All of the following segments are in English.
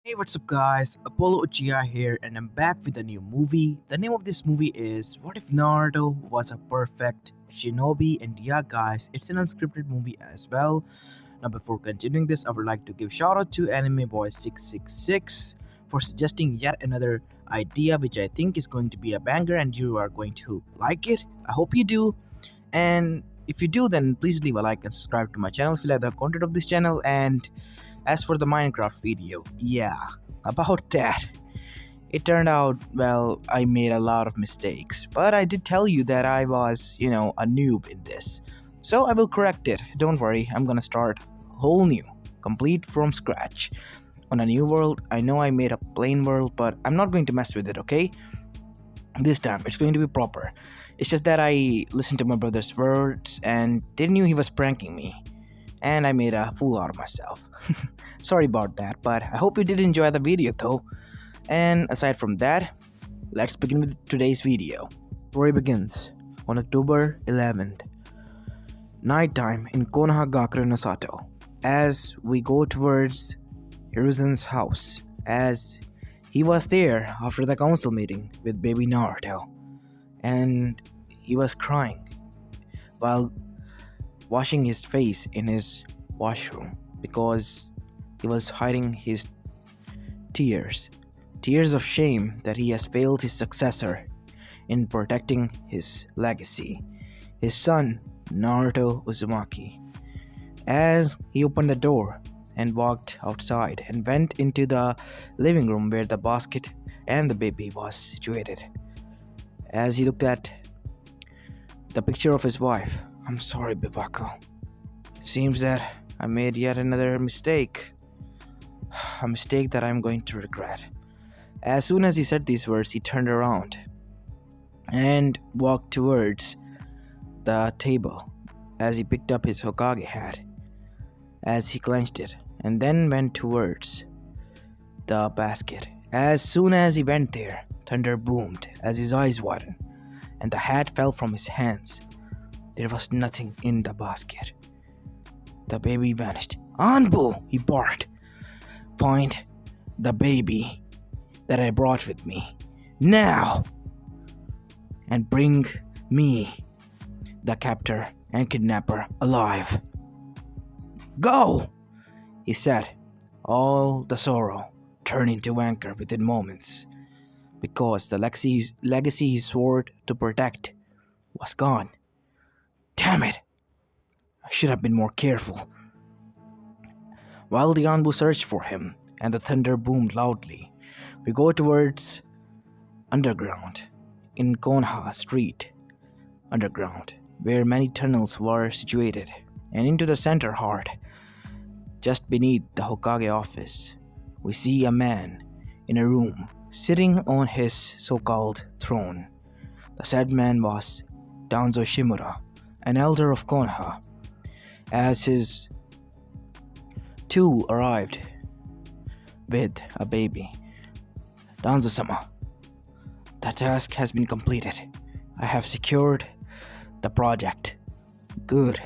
Hey, what's up, guys? Apollo Uchiha here, and I'm back with a new movie. The name of this movie is What If Naruto Was a Perfect Shinobi? And yeah, guys, it's an unscripted movie as well. Now, before continuing this, I would like to give shout out to Anime Boy 666 for suggesting yet another idea, which I think is going to be a banger, and you are going to like it. I hope you do. And if you do, then please leave a like and subscribe to my channel if you like the content of this channel. And as for the Minecraft video, yeah, about that. It turned out, well, I made a lot of mistakes, but I did tell you that I was, a noob in this. So I will correct it. Don't worry, I'm gonna start whole new, complete from scratch. On a new world, I know I made a plain world, but I'm not going to mess with it, okay? This time, it's going to be proper. It's just that I listened to my brother's words and they knew he was pranking me. And I made a fool out of myself. Sorry about that, but I hope you did enjoy the video though. And aside from that, let's begin with today's video. Story begins on October 11th, nighttime in Konoha no Sato, as we go towards Hiruzen's house, as he was there after the council meeting with baby Naruto, and he was crying while washing his face in his washroom because he was hiding his tears of shame that he has failed his successor in protecting his legacy, his son Naruto Uzumaki. As he opened the door and walked outside and went into the living room where the basket and the baby was situated, as he looked at the picture of his wife. I'm sorry, Bivako. It seems that I made yet another mistake. A mistake that I'm going to regret. As soon as he said these words, he turned around and walked towards the table as he picked up his Hokage hat, as he clenched it, and then went towards the basket. As soon as he went there, thunder boomed as his eyes widened, and the hat fell from his hands. There was nothing in the basket. The baby vanished. Anbu! He barked. Find the baby that I brought with me now, and bring me the captor and kidnapper alive. Go! He said, all the sorrow turned into anger within moments, because the legacy he swore to protect was gone. Damn it! I should have been more careful. While the Anbu searched for him and the thunder boomed loudly, we go towards underground in Konoha Street, underground, where many tunnels were situated, and into the center heart, just beneath the Hokage office, we see a man in a room sitting on his so-called throne. The said man was Danzo Shimura, an elder of Konoha. As his two arrived with a baby. Danzo-sama, the task has been completed. I have secured the project. Good.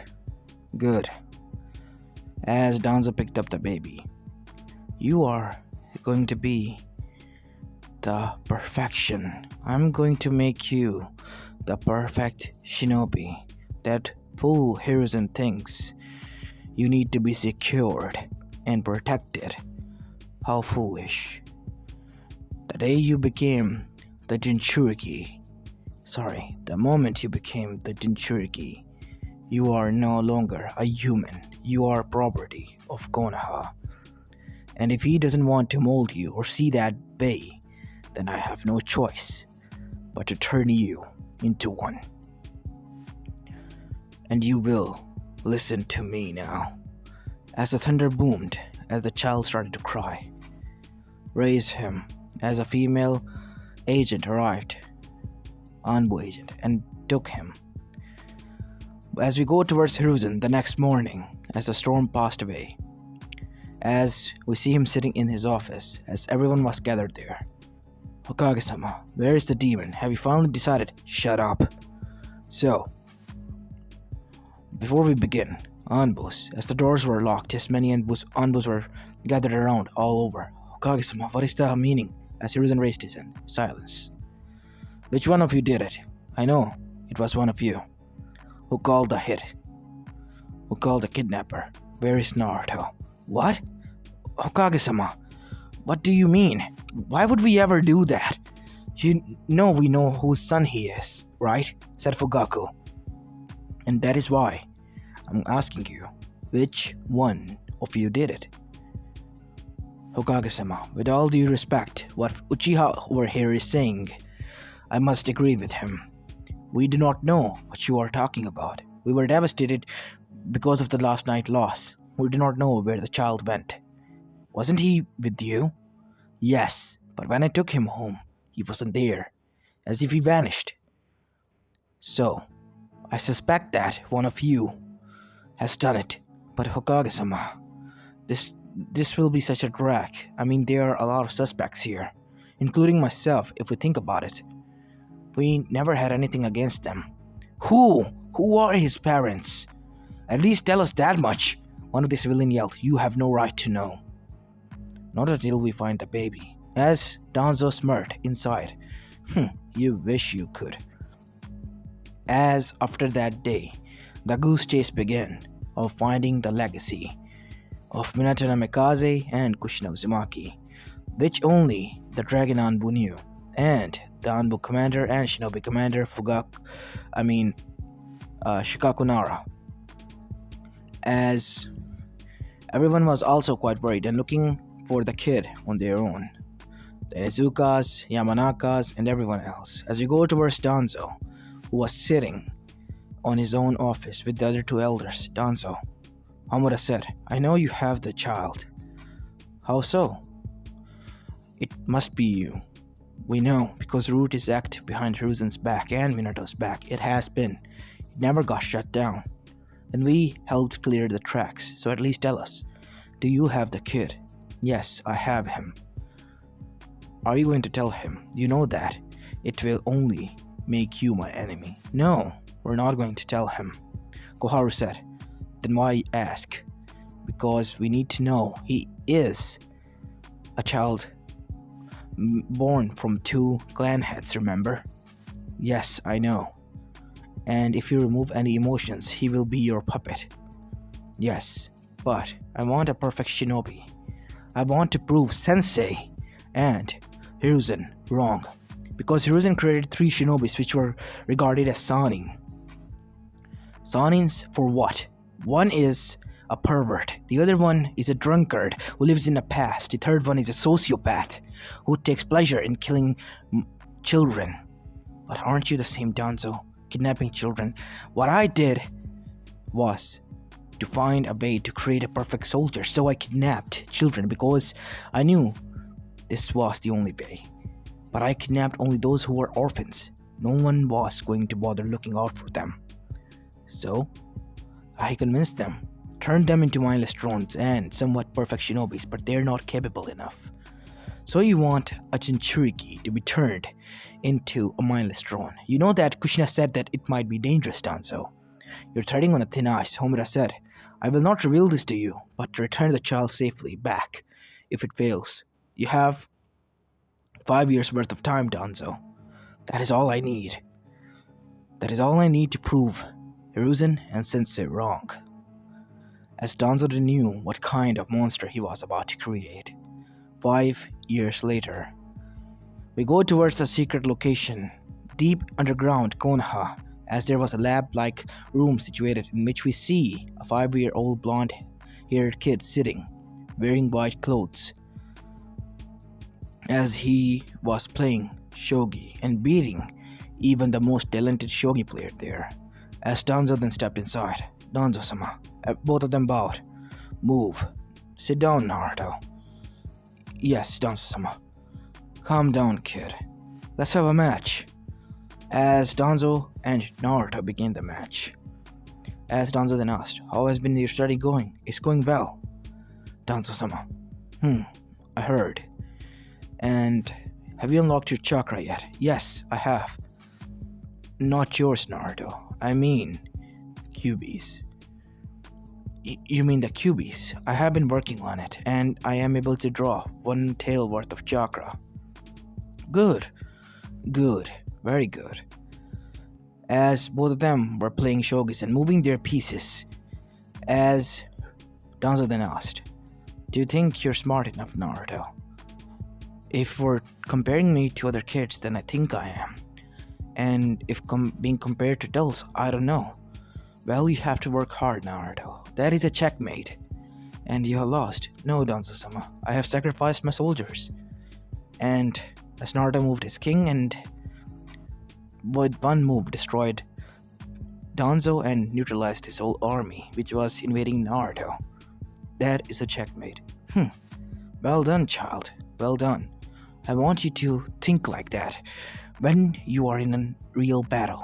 As Danzo picked up the baby, you are going to be the perfection. I'm going to make you the perfect shinobi. That fool Hiruzen thinks you need to be secured and protected. How foolish. The day you became the the moment you became the Jinchuriki, you are no longer a human. You are property of Konoha. And if he doesn't want to mold you or see that bay, then I have no choice but to turn you into one. And you will listen to me now. As the thunder boomed, as the child started to cry, raise him. As a female agent arrived, Anbu agent, and took him. As we go towards Hiruzen the next morning, as the storm passed away, as we see him sitting in his office, as everyone was gathered there. Hokage-sama, where is the demon? Have you finally decided? Shut up. So, before we begin, Anbus, as the doors were locked, as many Anbus were gathered around all over Hokage-sama, what is the meaning? As Hiruzen raised his hand. Silence. Which one of you did it? I know it was one of you. Who called the hit? Who called the kidnapper? Where is Naruto? What? Hokage-sama, what do you mean? Why would we ever do that? You know we know whose son he is, right? Said Fugaku. And that is why I'm asking you, which one of you did it? Hokage-sama, with all due respect, what Uchiha over here is saying, I must agree with him. We do not know what you are talking about. We were devastated because of the last night loss. We do not know where the child went. Wasn't he with you? Yes, but when I took him home, he wasn't there, as if he vanished. So, I suspect that one of you has done it. But Hokage-sama, this will be such a drag. I mean, there are a lot of suspects here, including myself, if we think about it. We never had anything against them. Who? Who are his parents? At least tell us that much. One of the civilians yelled, You have no right to know. Not until we find the baby. As Danzo smirked inside. You wish you could. As after that day, the goose chase began of finding the legacy of Minato Namikaze and Kushina Uzumaki, which only the Dragon Anbu knew, and the Anbu commander and Shinobi commander Shikaku Nara. As everyone was also quite worried and looking for the kid on their own. The Izukas, Yamanakas, and everyone else. As we go towards Danzo, who was sitting on his own office with the other two elders. Danzo, Hamura said, I know you have the child. How so? It must be you. We know, because Root is active behind Hiruzen's back and Minato's back. It has been. It never got shut down. And we helped clear the tracks, so at least tell us. Do you have the kid? Yes, I have him. Are you going to tell him? You know that. It will only make you my enemy. No, we're not going to tell him. Koharu said. Then why ask? Because we need to know he is a child born from two clan heads, remember? Yes, I know. And if you remove any emotions, he will be your puppet. Yes, but I want a perfect shinobi. I want to prove Sensei and Hiruzen wrong. Because Hiruzen created 3 shinobis which were regarded as Sanin. Sanins for what? One is a pervert. The other one is a drunkard who lives in the past. The third one is a sociopath who takes pleasure in killing children. But aren't you the same, Danzo? Kidnapping children. What I did was to find a way to create a perfect soldier, so I kidnapped children because I knew this was the only way. But I kidnapped only those who were orphans. No one was going to bother looking out for them. So, I convinced them, turned them into mindless drones and somewhat perfect shinobis, but they're not capable enough. So you want a Jinchuriki to be turned into a mindless drone. You know that Kushina said that it might be dangerous, Danzo. You're treading on a thin ice, Homura said. I will not reveal this to you, but to return the child safely back. If it fails, you have 5 years worth of time, Danzo. That is all I need. That is all I need to prove Hiruzen and Sensei wrong. As Danzo knew what kind of monster he was about to create. 5 years later, we go towards a secret location, deep underground Konoha, as there was a lab-like room situated in which we see a 5-year-old blonde-haired kid sitting, wearing white clothes, as he was playing shogi and beating even the most talented shogi player there. As Danzo then stepped inside. Danzo-sama, both of them bowed. Move. Sit down, Naruto. Yes, Danzo-sama. Calm down, kid. Let's have a match. As Danzo and Naruto began the match. As Danzo then asked, how has been your study going? It's going well. Danzo-sama. I heard. And have you unlocked your chakra yet? Yes, I have. Not yours, Naruto. I mean, Kyuubi's. You mean the cubies? I have been working on it, and I am able to draw one tail worth of chakra. Good, good, very good. As both of them were playing shogis and moving their pieces, as Danzo then asked, "Do you think you're smart enough, Naruto?" "If we're comparing me to other kids, then I think I am. And if being compared to adults, I don't know. Well, you have to work hard, Naruto. That is a checkmate. And you have lost." "No, Danzo-sama. I have sacrificed my soldiers." And as Naruto moved his king and with one move destroyed Danzo and neutralized his whole army, which was invading Naruto. That is a checkmate. Well done, child. Well done. I want you to think like that when you are in a real battle.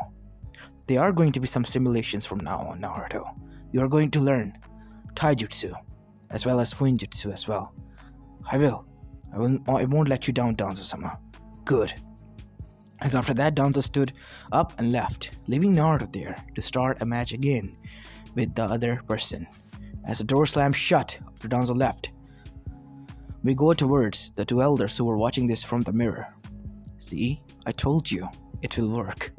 There are going to be some simulations from now on, Naruto. You are going to learn taijutsu as well as fuinjutsu as well. I won't let you down, Danzo-sama. Good. As after that, Danzo stood up and left, leaving Naruto there to start a match again with the other person. As the door slammed shut after Danzo left, we go towards the two elders who were watching this from the mirror. "See, I told you, it will work."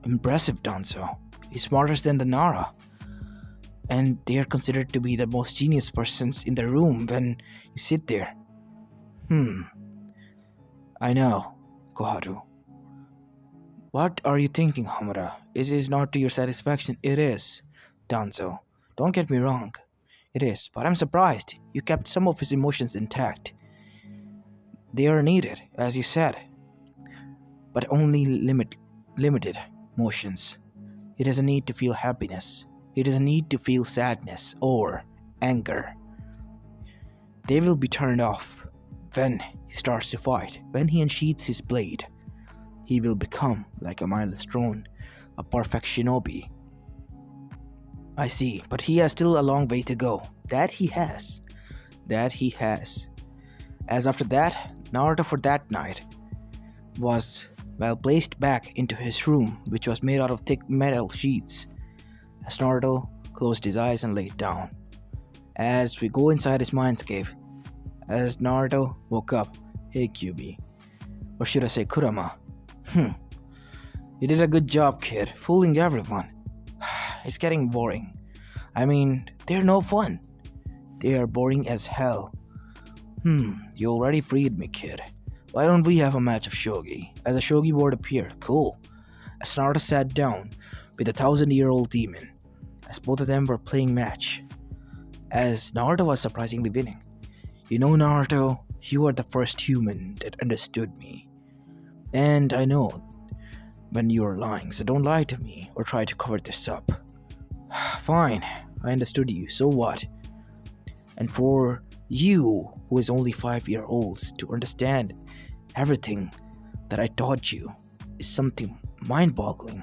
"Impressive, Danzo. He's smarter than the Nara. And they are considered to be the most genius persons in the room when you sit there." "I know, Koharu." "What are you thinking, Hamura? It is not to your satisfaction." "It is, Danzo. Don't get me wrong. It is, but I'm surprised you kept some of his emotions intact. They are needed, as you said, but only limited emotions. He doesn't need to feel happiness. He doesn't need to feel sadness or anger. They will be turned off when he starts to fight. When he unsheathes his blade, he will become like a mindless drone, a perfect shinobi." "I see, but he has still a long way to go." That he has. As after that, Naruto for that night was placed back into his room, which was made out of thick metal sheets. As Naruto closed his eyes and laid down. As we go inside his mindscape, as Naruto woke up, "Hey QB, or should I say Kurama? You did a good job, kid, fooling everyone. It's getting boring. I mean, they're no fun. They are boring as hell. You already freed me, kid. Why don't we have a match of shogi?" As a shogi board appeared, cool. As Naruto sat down with a 1,000-year-old demon, as both of them were playing match, as Naruto was surprisingly winning. "You know, Naruto, you are the first human that understood me. And I know when you are lying, so don't lie to me or try to cover this up." "Fine, I understood you, so what? And for you, who is only 5 years old, to understand everything that I taught you is something mind-boggling.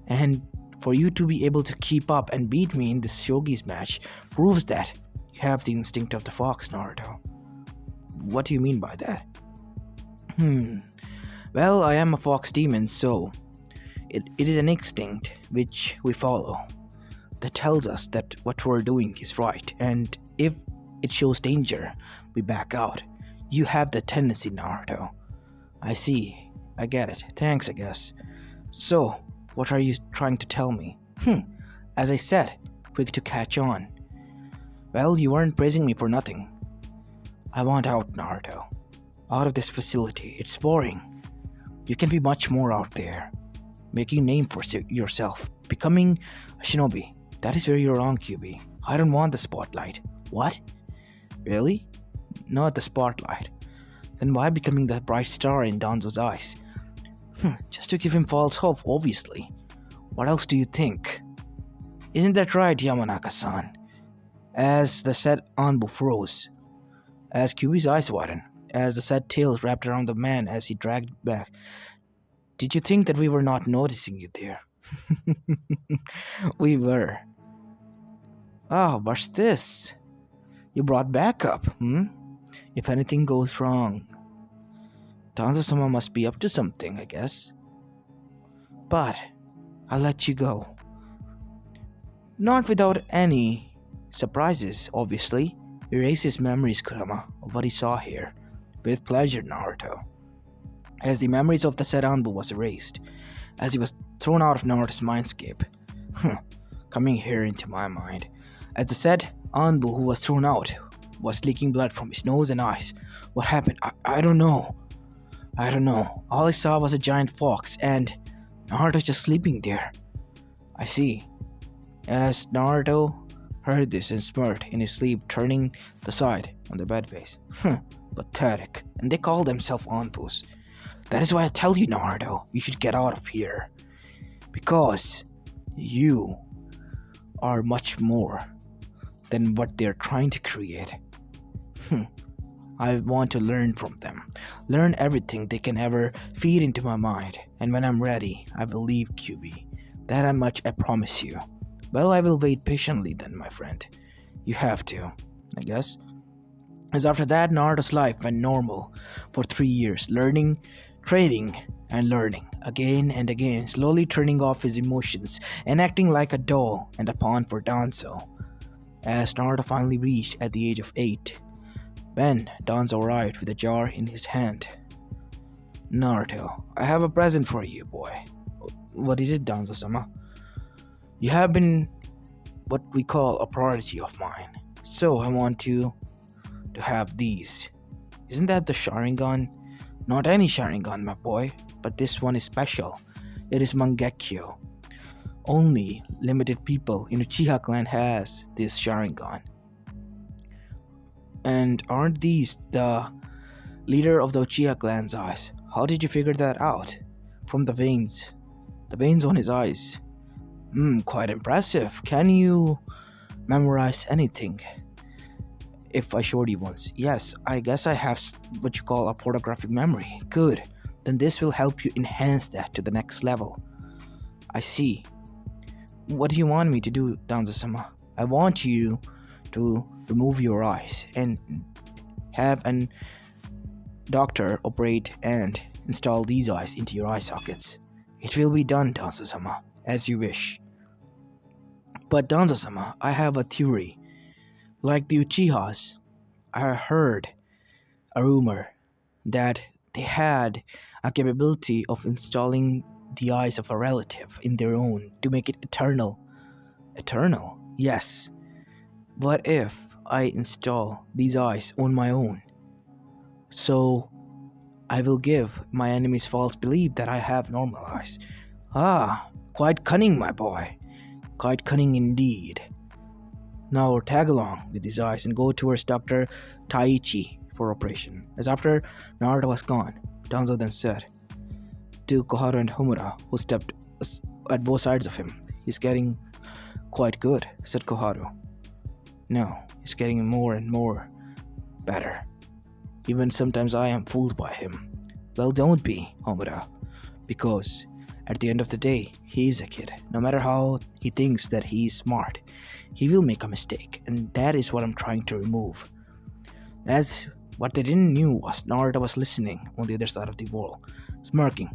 And for you to be able to keep up and beat me in this shogi's match proves that you have the instinct of the fox, Naruto." "What do you mean by that?" Well, I am a fox demon, so it is an instinct which we follow that tells us that what we're doing is right, and if it shows danger, we back out. You have the tendency, Naruto. "I see. I get it. Thanks, I guess. So, what are you trying to tell me?" As I said, quick to catch on. "Well, you weren't praising me for nothing. I want out, Naruto. Out of this facility. It's boring. You can be much more out there. Making a name for yourself. Becoming a shinobi. That is where you're wrong, QB. I don't want the spotlight." "What? Really? Not the spotlight. Then why becoming the bright star in Danzo's eyes?" Just to give him false hope, obviously. What else do you think?" "Isn't that right, Yamanaka-san?" As the said Anbu froze, as QB's eyes widened, as the said tail wrapped around the man as he dragged back. "Did you think that we were not noticing you there?" "We were." "Oh, what's this? You brought backup, If anything goes wrong, Danzo-sama must be up to something, I guess. But I'll let you go. Not without any Surprises, obviously. Erase his memories, Kurama, of what he saw here. With pleasure, Naruto. As the memories of the said Anbu was erased, as he was thrown out of Naruto's mindscape. Coming here into my mind. As the said Anbu who was thrown out was leaking blood from his nose and eyes. What happened? I don't know. I don't know. All I saw was a giant fox and Naruto just sleeping there. I see. As Naruto heard this and smirked in his sleep, turning the side on the bed face. Pathetic. And they call themselves Anbus. That is why I tell you, Naruto, you should get out of here. Because you are much more than what they're trying to create. I want to learn from them. Learn everything they can ever feed into my mind. And when I'm ready, I will leave QB. That much I promise you. Well, I will wait patiently then, my friend. You have to, I guess. As after that, Naruto's life went normal for 3 years, learning, training, and learning again and again, slowly turning off his emotions and acting like a doll and a pawn for Danzo. As Naruto finally reached at the age of 8, when Danzo arrived with a jar in his hand. Naruto, I have a present for you, boy. What is it, Danzo-sama? You have been what we call a prodigy of mine, so I want you to have these. Isn't that the Sharingan? Not any Sharingan, my boy, but this one is special. It is Mangekyo. Only limited people in Uchiha clan has this Sharingan. And aren't these the leader of the Uchiha clan's eyes? How did you figure that out? From the veins. The veins on his eyes. Quite impressive. Can you memorize anything? If I showed you once. Yes, I guess I have what you call a photographic memory. Good. Then this will help you enhance that to the next level. I see. What do you want me to do, Danzo-sama? I want you to remove your eyes and have an doctor operate and install these eyes into your eye sockets. It will be done, Danzo-sama, as you wish. But Danzo-sama, I have a theory. Like the Uchihas, I heard a rumor that they had a capability of installing the eyes of a relative in their own to make it eternal. Eternal? Yes. What if I install these eyes on my own? So I will give my enemies false belief that I have normal eyes. Quite cunning, my boy. Quite cunning indeed. Now tag along with his eyes and go towards Dr. Taichi for operation. As after Naruto was gone, Danzo then said to Koharu and Homura, who stepped at both sides of him, "He's getting quite good," said Koharu. "No, he's getting more and more better. Even sometimes I am fooled by him." "Well, don't be, Homura, because at the end of the day, he is a kid. No matter how he thinks that he is smart, he will make a mistake, and that is what I'm trying to remove." As what they didn't knew was Naruto was listening on the other side of the wall, smirking.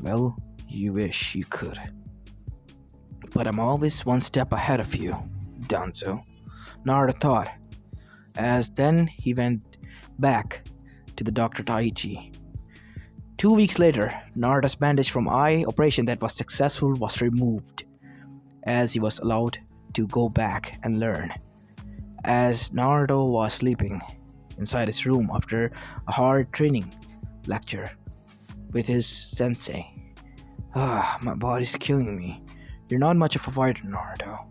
Well, you wish you could. But I'm always one step ahead of you, Danzo, Naruto thought. As then he went back to the Dr. Taichi. 2 weeks later, Naruto's bandage from eye operation that was successful was removed, as he was allowed to go back and learn. As Naruto was sleeping inside his room after a hard training lecture with his sensei. My body's killing me. You're not much of a fighter, Naruto.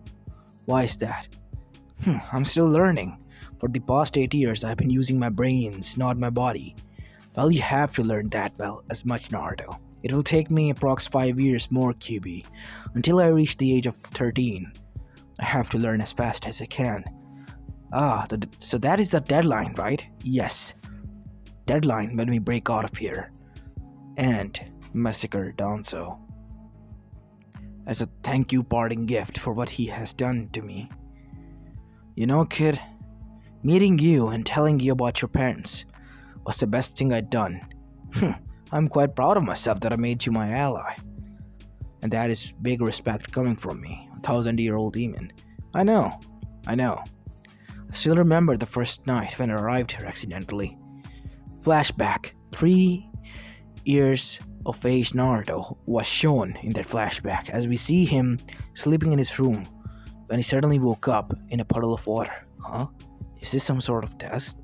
Why is that? I'm still learning. For the past 8 years, I've been using my brains, not my body. Well, you have to learn that well as much, Naruto. It will take me approx 5 years more, QB, until I reach the age of 13. I have to learn as fast as I can. So that is the deadline, right? Yes. Deadline when we break out of here and massacre Danzo. As a thank you parting gift for what he has done to me. You know, kid, meeting you and telling you about your parents was the best thing I'd done. I'm quite proud of myself that I made you my ally. And that is big respect coming from me, a 1,000-year-old demon. I know, I know. I still remember the first night when I arrived here accidentally. Flashback. 3 years of age Naruto was shown in that flashback as we see him sleeping in his room when he suddenly woke up in a puddle of water. Huh? Is this some sort of test?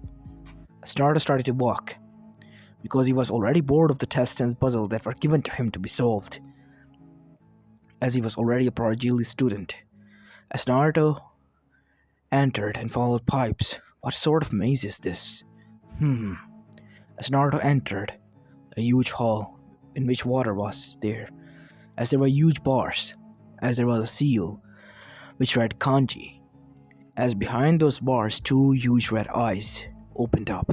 As Naruto started to walk, because he was already bored of the tests and puzzles that were given to him to be solved, as he was already a prodigy student. As Naruto entered and followed pipes, what sort of maze is this? As Naruto entered a huge hall in which water was there, as there were huge bars, as there was a seal which read kanji, as behind those bars two huge red eyes opened up.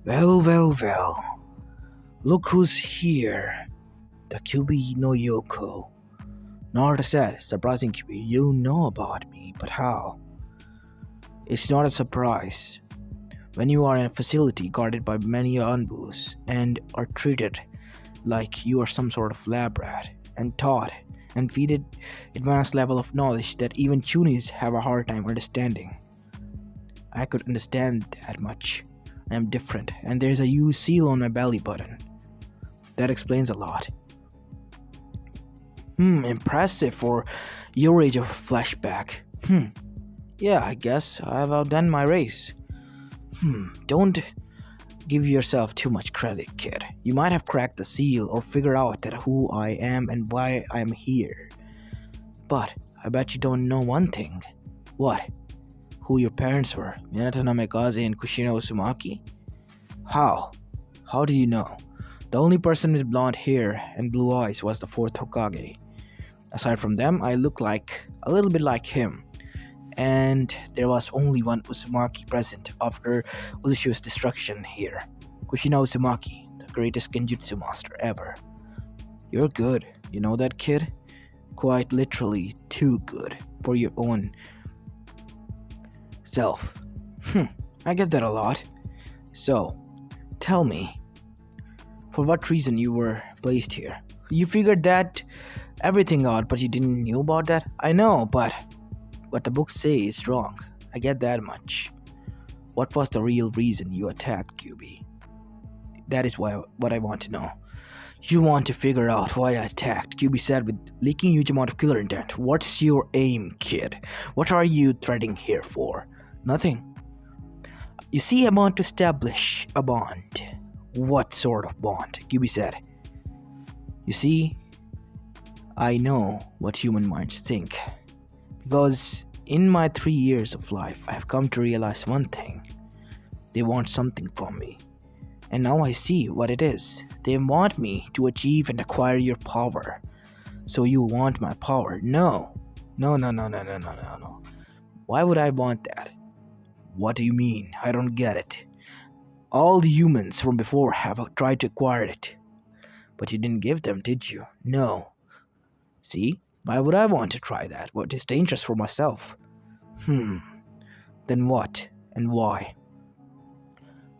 Well, well, well. Look who's here. The Kyubi no Yoko. Naruto said, surprising Kyubi, you know about me, but how? It's not a surprise. When you are in a facility guarded by many Anbus and are treated like you are some sort of lab rat and taught and feeded advanced level of knowledge that even Chunis have a hard time understanding. I could understand that much. I am different, and there's a U seal on my belly button. That explains a lot. Impressive for your age of flashback. Yeah, I guess I've outdone my race. Don't give yourself too much credit, kid. You might have cracked the seal or figured out that who I am and why I'm here. But I bet you don't know one thing. What? Who your parents were, Hinata Namikaze and Kushina Uzumaki? How? How do you know? The only person with blonde hair and blue eyes was the fourth Hokage. Aside from them, I look like a little bit like him. And there was only one Uzumaki present after Uzushi's destruction here. Kushina Uzumaki, the greatest genjutsu master ever. You're good, you know that, kid? Quite literally too good for your own self. I get that a lot. So, tell me, for what reason you were placed here? You figured that everything out, but you didn't know about that? I know, but what the books say is wrong. I get that much. What was the real reason you attacked Kyubi? That is what I want to know. You want to figure out why I attacked, Kyubi said with leaking huge amount of killer intent. What's your aim, kid? What are you threading here for? Nothing. You see, I want to establish a bond. What sort of bond? Kyubi said. You see, I know what human minds think. Because in my 3 years of life, I have come to realize one thing. They want something from me. And now I see what it is. They want me to achieve and acquire your power. So you want my power? No. No. Why would I want that? What do you mean? I don't get it. All the humans from before have tried to acquire it. But you didn't give them, did you? No. See? Why would I want to try that? What is dangerous for myself? Then what? And why?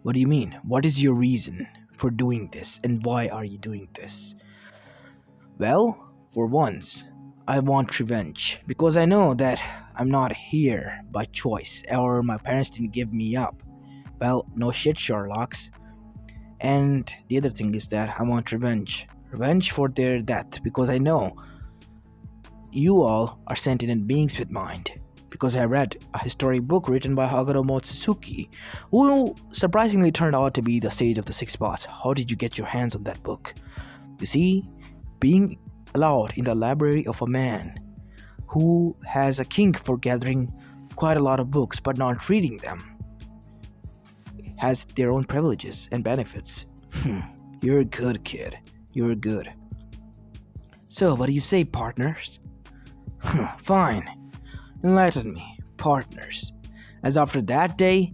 What do you mean? What is your reason for doing this? And why are you doing this? Well, for once, I want revenge. Because I know that I'm not here by choice. Or my parents didn't give me up. Well, no shit, Sherlocks. And the other thing is that I want revenge. Revenge for their death. Because I know you all are sentient beings with mind. Because I read a historic book written by Haguro Motsutsuki, who surprisingly turned out to be the sage of the six paths. How did you get your hands on that book? You see, being allowed in the library of a man who has a kink for gathering quite a lot of books but not reading them has their own privileges and benefits. You're good, kid. You're good. So, what do you say, partners? Fine. Enlighten me, partners. As after that day,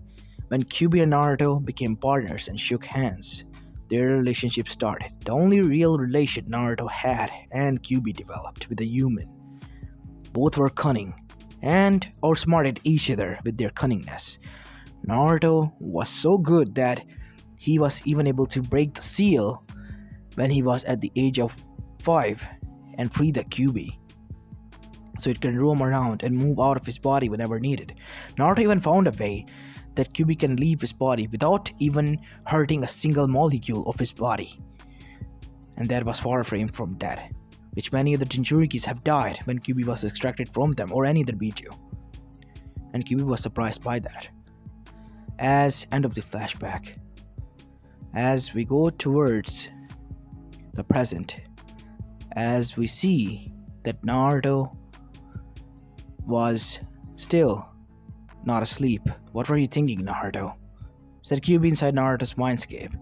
when Kyubi and Naruto became partners and shook hands, their relationship started. The only real relation Naruto had and Kyubi developed with a human. Both were cunning and outsmarted each other with their cunningness. Naruto was so good that he was even able to break the seal when he was at the age of 5 and free the Kyubi. so it can roam around and move out of his body whenever needed. Naruto even found a way that Kyuubi can leave his body without even hurting a single molecule of his body. And that was far from dead, which many other Jinchurikis have died when Kyuubi was extracted from them or any other Biju. And Kyuubi was surprised by that. As end of the flashback, as we go towards the present, as we see that Naruto was still not asleep. What were you thinking, Naruto? Said Kyuubi inside Naruto's mindscape,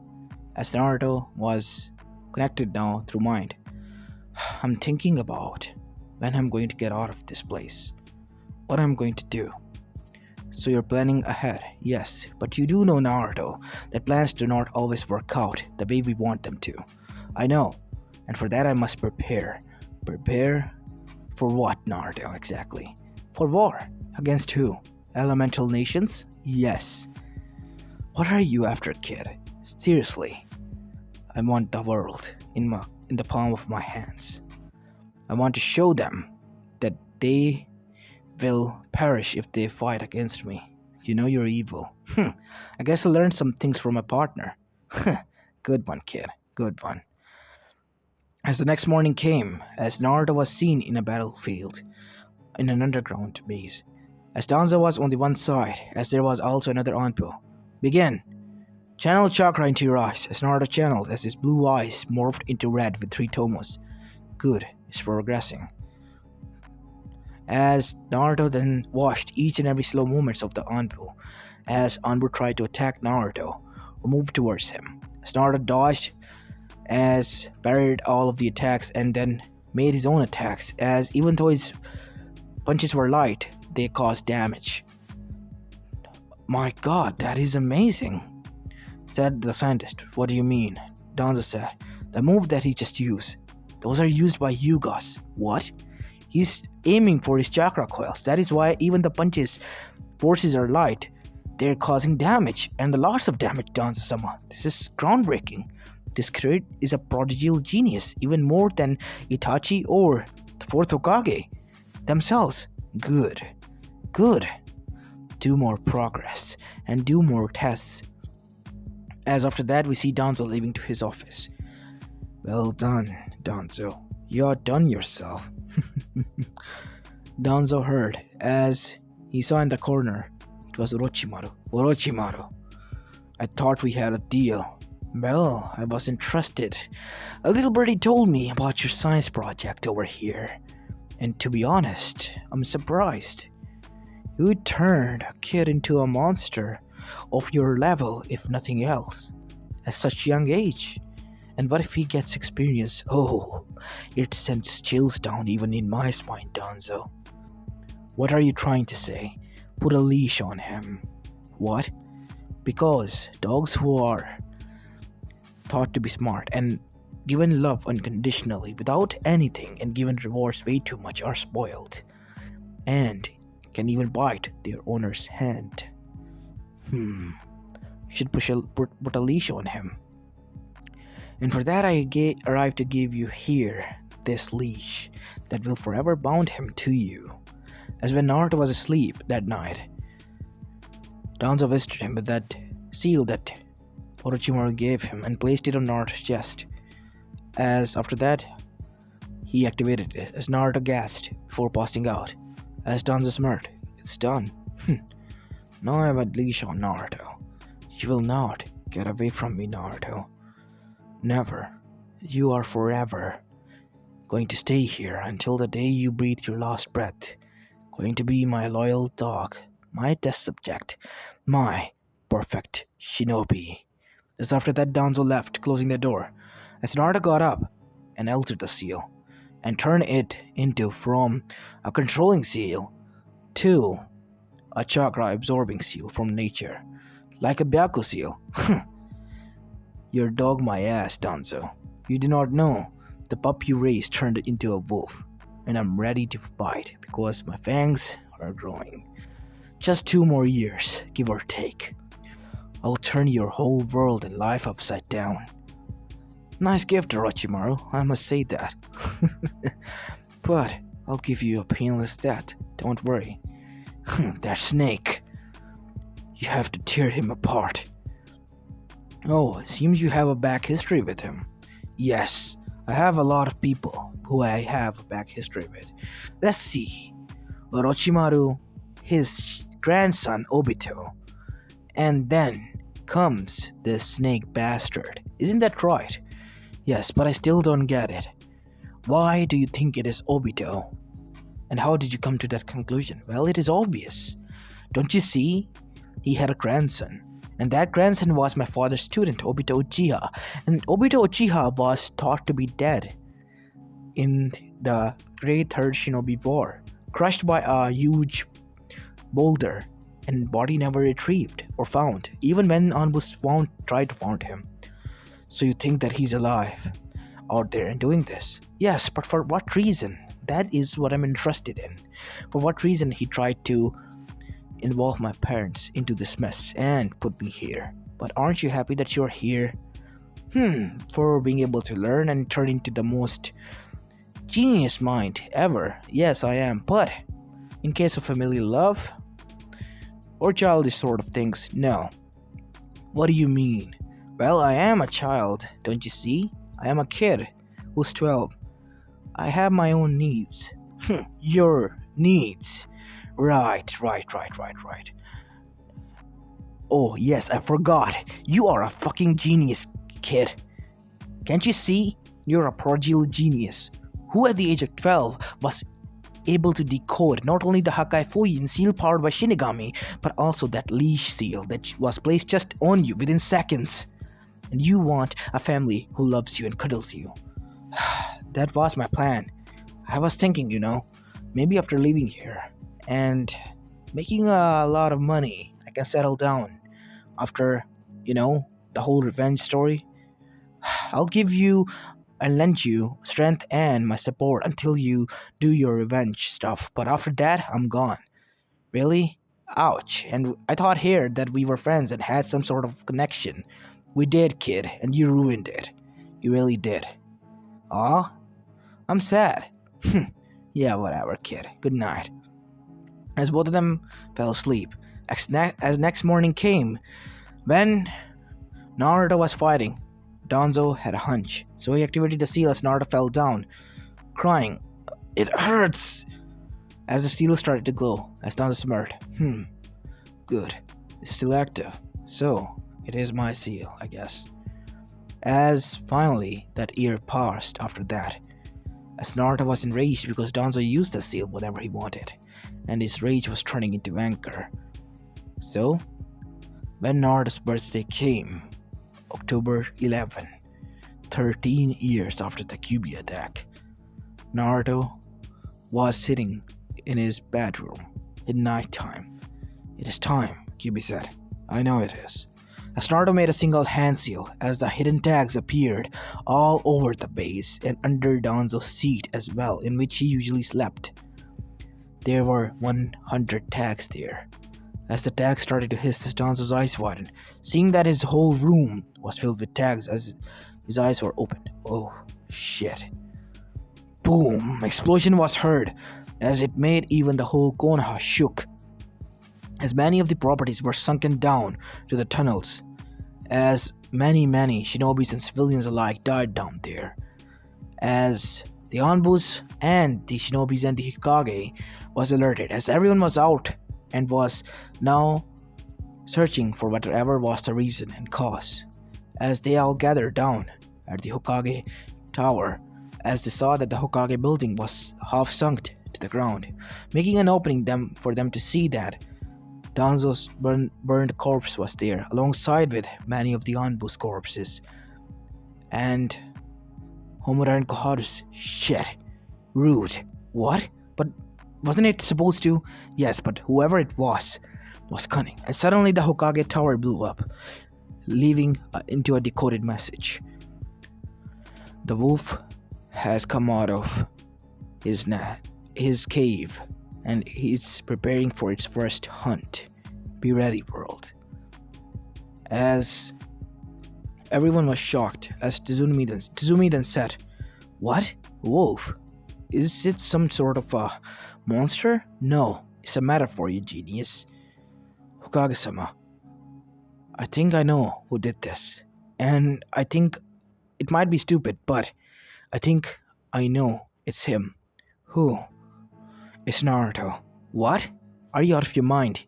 as Naruto was connected now through mind. I'm thinking about when I'm going to get out of this place, what I'm going to do. So you're planning ahead, yes, but you do know, Naruto, that plans do not always work out the way we want them to. I know, and for that I must prepare. Prepare for what, Naruto, exactly? For war. Against who? Elemental nations? Yes. What are you after, kid? Seriously. I want the world in the palm of my hands. I want to show them that they will perish if they fight against me. You know you're evil. I guess I learned some things from my partner. Good one, kid. Good one. As the next morning came, as Naruto was seen in a battlefield, in an underground base, as Danzo was on the one side, as there was also another Anpu. Begin! Channel chakra into your eyes, as Naruto channeled, as his blue eyes morphed into red with 3 tomos. Good, it's progressing. As Naruto then watched each and every slow movements of the Anpu, as Anpu tried to attack Naruto, or move towards him, as Naruto dodged, as parried all of the attacks and then made his own attacks, as even though his punches were light, they caused damage. My god, that is amazing, said the scientist. What do you mean? Danzo said. The move that he just used, those are used by Yugas. What? He's aiming for his chakra coils. That is why even the punches forces are light. They're causing damage, and a lots of damage, Danzo-sama. This is groundbreaking. This kid is a prodigal genius, even more than Itachi or the 4th Hokage themselves. Good. Good. Do more progress, and do more tests. As after that, we see Danzo leaving to his office. Well done, Danzo. You outdone yourself. Danzo heard, as he saw in the corner, it was Orochimaru. Orochimaru. I thought we had a deal. Well, I was entrusted. A little birdie told me about your science project over here. And to be honest, I'm surprised. You turned a kid into a monster of your level, if nothing else, at such young age. And what if he gets experience? Oh, it sends chills down even in my spine, Danzo. What are you trying to say? Put a leash on him. What? Because dogs who are thought to be smart and given love unconditionally without anything and given rewards way too much are spoiled and can even bite their owner's hand. Should put a leash on him. And for that I arrived to give you here this leash that will forever bound him to you. As when Naruto was asleep that night, Danzo visited him with that seal that Orochimaru gave him and placed it on Naruto's chest. As after that, he activated it as Naruto gasped before passing out. As Danzo smirked, it's done. Now I have a leash on Naruto. You will not get away from me, Naruto. Never. You are forever going to stay here until the day you breathe your last breath. Going to be my loyal dog, my test subject, my perfect shinobi. Just after that, Danzo left, closing the door. As Naruto got up and altered the seal and turned it into from a controlling seal to a chakra absorbing seal from nature, like a Byaku seal. Your dog my ass, Danzo. You do not know. The pup you raised turned into a wolf, and I'm ready to bite because my fangs are growing. Just 2 more years, give or take. I'll turn your whole world and life upside down. Nice gift, Orochimaru, I must say that. But I'll give you a painless death. Don't worry. That snake. You have to tear him apart. Oh, it seems you have a back history with him. Yes, I have a lot of people who I have a back history with. Let's see. Orochimaru, his grandson Obito, and then comes this snake bastard. Isn't that right? Yes, but I still don't get it. Why do you think it is Obito? And how did you come to that conclusion? Well, it is obvious. Don't you see? He had a grandson. And that grandson was my father's student, Obito Uchiha. And Obito Uchiha was thought to be dead in the Great Third Shinobi War, crushed by a huge boulder, and body never retrieved or found, even when Anbus tried to find him. So you think that he's alive out there and doing this? Yes, but for what reason? That is what I'm interested in. For what reason he tried to involve my parents into this mess and put me here? But aren't you happy that you're here? For being able to learn and turn into the most genius mind ever. Yes, I am. But in case of familial love or childish sort of things, no. What do you mean? Well, I am a child, don't you see? I am a kid who's 12. I have my own needs. Your needs. Right. Oh, yes, I forgot. You are a fucking genius, kid. Can't you see? You're a prodigal genius who at the age of 12 was able to decode not only the Hakai Fuyin seal powered by Shinigami, but also that leash seal that was placed just on you within seconds. And you want a family who loves you and cuddles you. That was my plan. I was thinking, maybe after leaving here and making a lot of money, I can settle down. After, the whole revenge story, I'll give you and lend you strength and my support until you do your revenge stuff. But after that, I'm gone. Really? Ouch. And I thought here that we were friends and had some sort of connection. We did, kid, and you ruined it. You really did. Aw? I'm sad. Yeah, whatever, kid. Good night. As both of them fell asleep, as next morning came, when Naruto was fighting, Danzo had a hunch, so he activated the seal as Naruto fell down, crying, "It hurts!" As the seal started to glow, as Danzo smirked. Good. It's still active, so it is my seal, I guess. As finally that year passed after that, as Naruto was enraged because Danzo used the seal whenever he wanted, and his rage was turning into anger. So, when Naruto's birthday came, October 11, 13 years after the Kyuubi attack, Naruto was sitting in his bedroom at nighttime. "It is time," Kyuubi said. "I know it is." As Naruto made a single hand seal, as the hidden tags appeared all over the base and under Danzo's seat as well, in which he usually slept. There were 100 tags there. As the tags started to hiss, Danzo's eyes widened, seeing that his whole room was filled with tags as his eyes were opened. Oh, shit. Boom! Explosion was heard, as it made even the whole Konoha shook, as many of the properties were sunken down to the tunnels, as many shinobis and civilians alike died down there, as the Anbus and the shinobis and the Hokage was alerted, as everyone was out and was now searching for whatever was the reason and cause, as they all gathered down at the Hokage tower, as they saw that the Hokage building was half sunk to the ground, making an opening for them to see that Danzo's burned corpse was there, alongside with many of the Anbus corpses, and Homura and Koharu's. Shit. Rude. What? But wasn't it supposed to? Yes, but whoever it was cunning. And suddenly the Hokage tower blew up, leaving into a decoded message. "The wolf has come out of his cave, and it's preparing for its first hunt. Be ready, world." As everyone was shocked, as Tazumi then said, "What? Wolf? Is it some sort of a monster? No, it's a metaphor, you genius. Hokage-sama, I think I know who did this. And I think it might be stupid, but I think I know it's him. Who? It's Naruto. What? Are you out of your mind?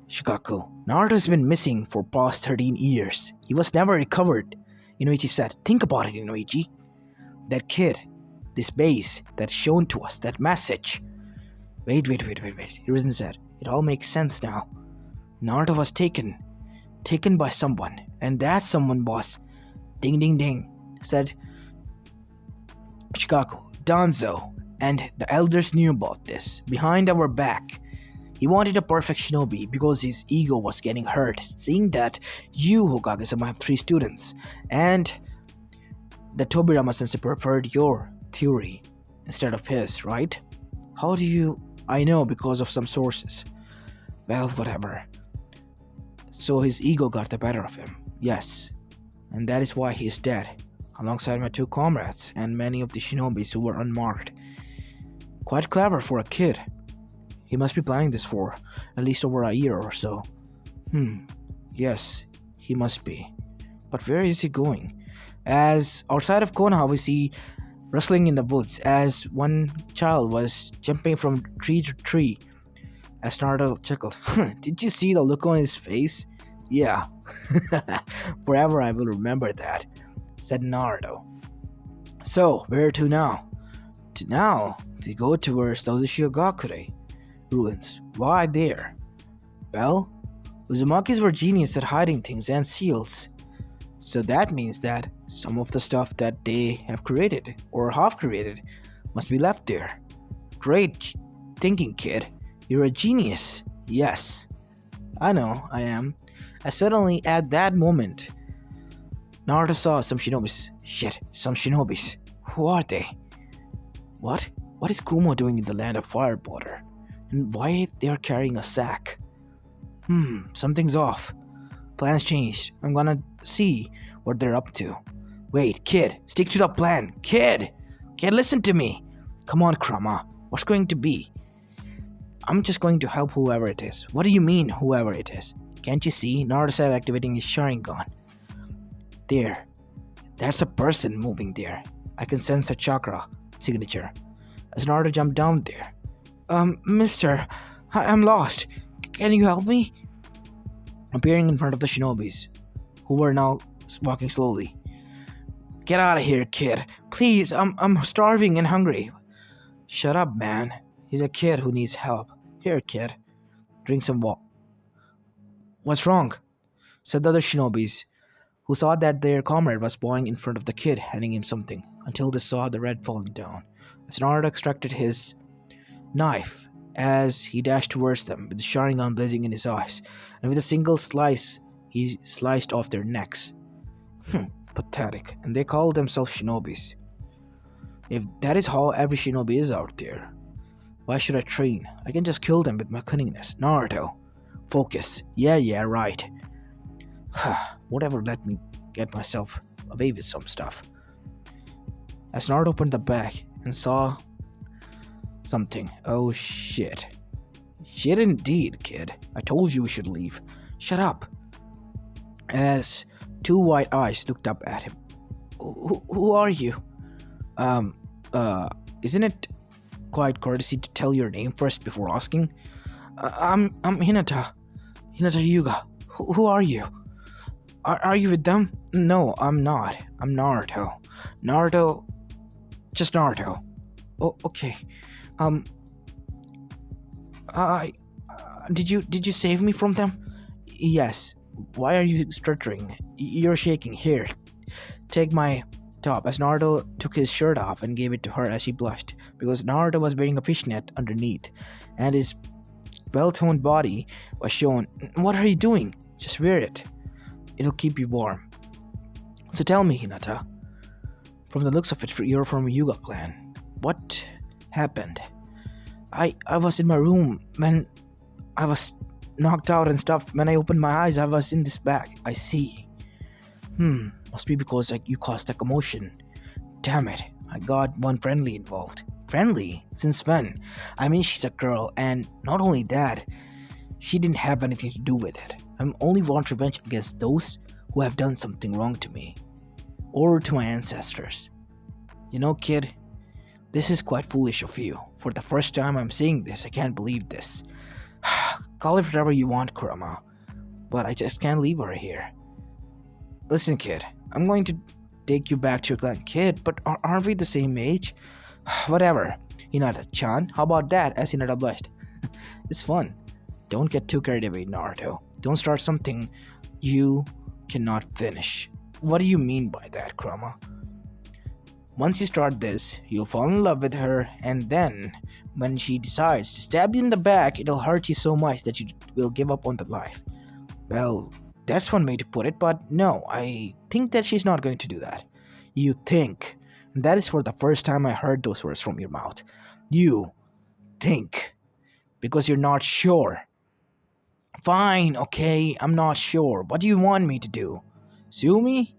Shikaku, Naruto's been missing for past 13 years. He was never recovered. Inoichi said, think about it, Inoichi. That kid, this base that's shown to us, that message. Wait. Hiruzen said, it all makes sense now. Naruto was taken by someone, and that someone was, ding ding ding, said Shikaku, Danzo, and the elders knew about this, behind our back. He wanted a perfect shinobi because his ego was getting hurt, seeing that you, Hokage-sama, have 3 students, and that Tobirama sensei preferred your theory instead of his, right? How do you... I know because of some sources. Well, whatever. So his ego got the better of him, yes. And that is why he is dead, alongside my 2 comrades and many of the shinobis who were unmarked. Quite clever for a kid. He must be planning this for at least over a year or so. Yes, he must be. But where is he going? As outside of Konoha, we see rustling in the woods as one child was jumping from tree to tree. As Naruto chuckled, did you see the look on his face? Yeah. Forever I will remember that, said Naruto. So, where to now? Now, we go towards the Uchiha ruins. Why there? Well, Uzumakis were genius at hiding things and seals. So that means that some of the stuff that they have created, or half created, must be left there. Great thinking, kid. You're a genius. Yes. I know, I am. As suddenly, at that moment, Naruto saw some shinobis. Shit, some shinobis. Who are they? What? What is Kumo doing in the land of fire water? And why they are carrying a sack? Something's off. Plans changed. I'm gonna see what they're up to. Wait, kid, stick to the plan. Kid, listen to me. Come on, Kurama. What's going to be? I'm just going to help whoever it is. What do you mean, whoever it is? Can't you see? Naruto said, activating his Sharingan. There. That's a person moving there. I can sense a chakra signature. As Naruto jumped down there. Mister, I'm lost. Can you help me? Appearing in front of the shinobis, who were now walking slowly. Get out of here, kid. Please, I'm starving and hungry. Shut up, man. He's a kid who needs help. Here, kid. Drink some water. What's wrong? Said the other shinobis, who saw that their comrade was bowing in front of the kid, handing him something, until they saw the red falling down. As Naruto extracted his knife, as he dashed towards them, with the Sharingan blazing in his eyes, and with a single slice, he sliced off their necks. Pathetic. And they call themselves shinobis. If that is how every shinobi is out there, why should I train? I can just kill them with my cunningness. Naruto, focus. Yeah, right. Whatever, let me get myself away with some stuff. As Naruto opened the bag and saw something. Oh shit. Shit indeed, kid. I told you we should leave. Shut up. As 2 white eyes looked up at him. Who are you? Isn't it quite courtesy to tell your name first before asking? I'm Hinata. Hinata Hyuga. Who are you? Are you with them? No, I'm not. I'm Naruto. Just Naruto. Oh, okay. Did you save me from them? Yes. Why are you stuttering? You're shaking. Here, take my top. As Naruto took his shirt off and gave it to her as she blushed, because Naruto was wearing a fishnet underneath, and his well-toned body was shown. What are you doing? Just wear it. It'll keep you warm. So tell me, Hinata. From the looks of it, you're from a Hyuga clan. What happened? I was in my room when I was knocked out and stuff. When I opened my eyes, I was in this bag. I see. Must be because you caused a commotion. Damn it, I got one friendly involved. Friendly? Since when? I mean, she's a girl, and not only that, she didn't have anything to do with it. I only want revenge against those who have done something wrong to me, or to my ancestors. You know, kid, this is quite foolish of you. For the first time I'm saying this, I can't believe this. Call it whatever you want, Kurama, but I just can't leave her here. Listen, kid, I'm going to take you back to your clan. Kid, but aren't we the same age? Whatever. Hinata-chan, how about that? As Hinata blushed. It's fun. Don't get too carried away, Naruto. Don't start something you cannot finish. What do you mean by that, Kurama? Once you start this, you'll fall in love with her, and then, when she decides to stab you in the back, it'll hurt you so much that you will give up on the life. Well, that's one way to put it, but no, I think that she's not going to do that. You think. And that is for the first time I heard those words from your mouth. You think. Because you're not sure. Fine, okay, I'm not sure. What do you want me to do? Sue me?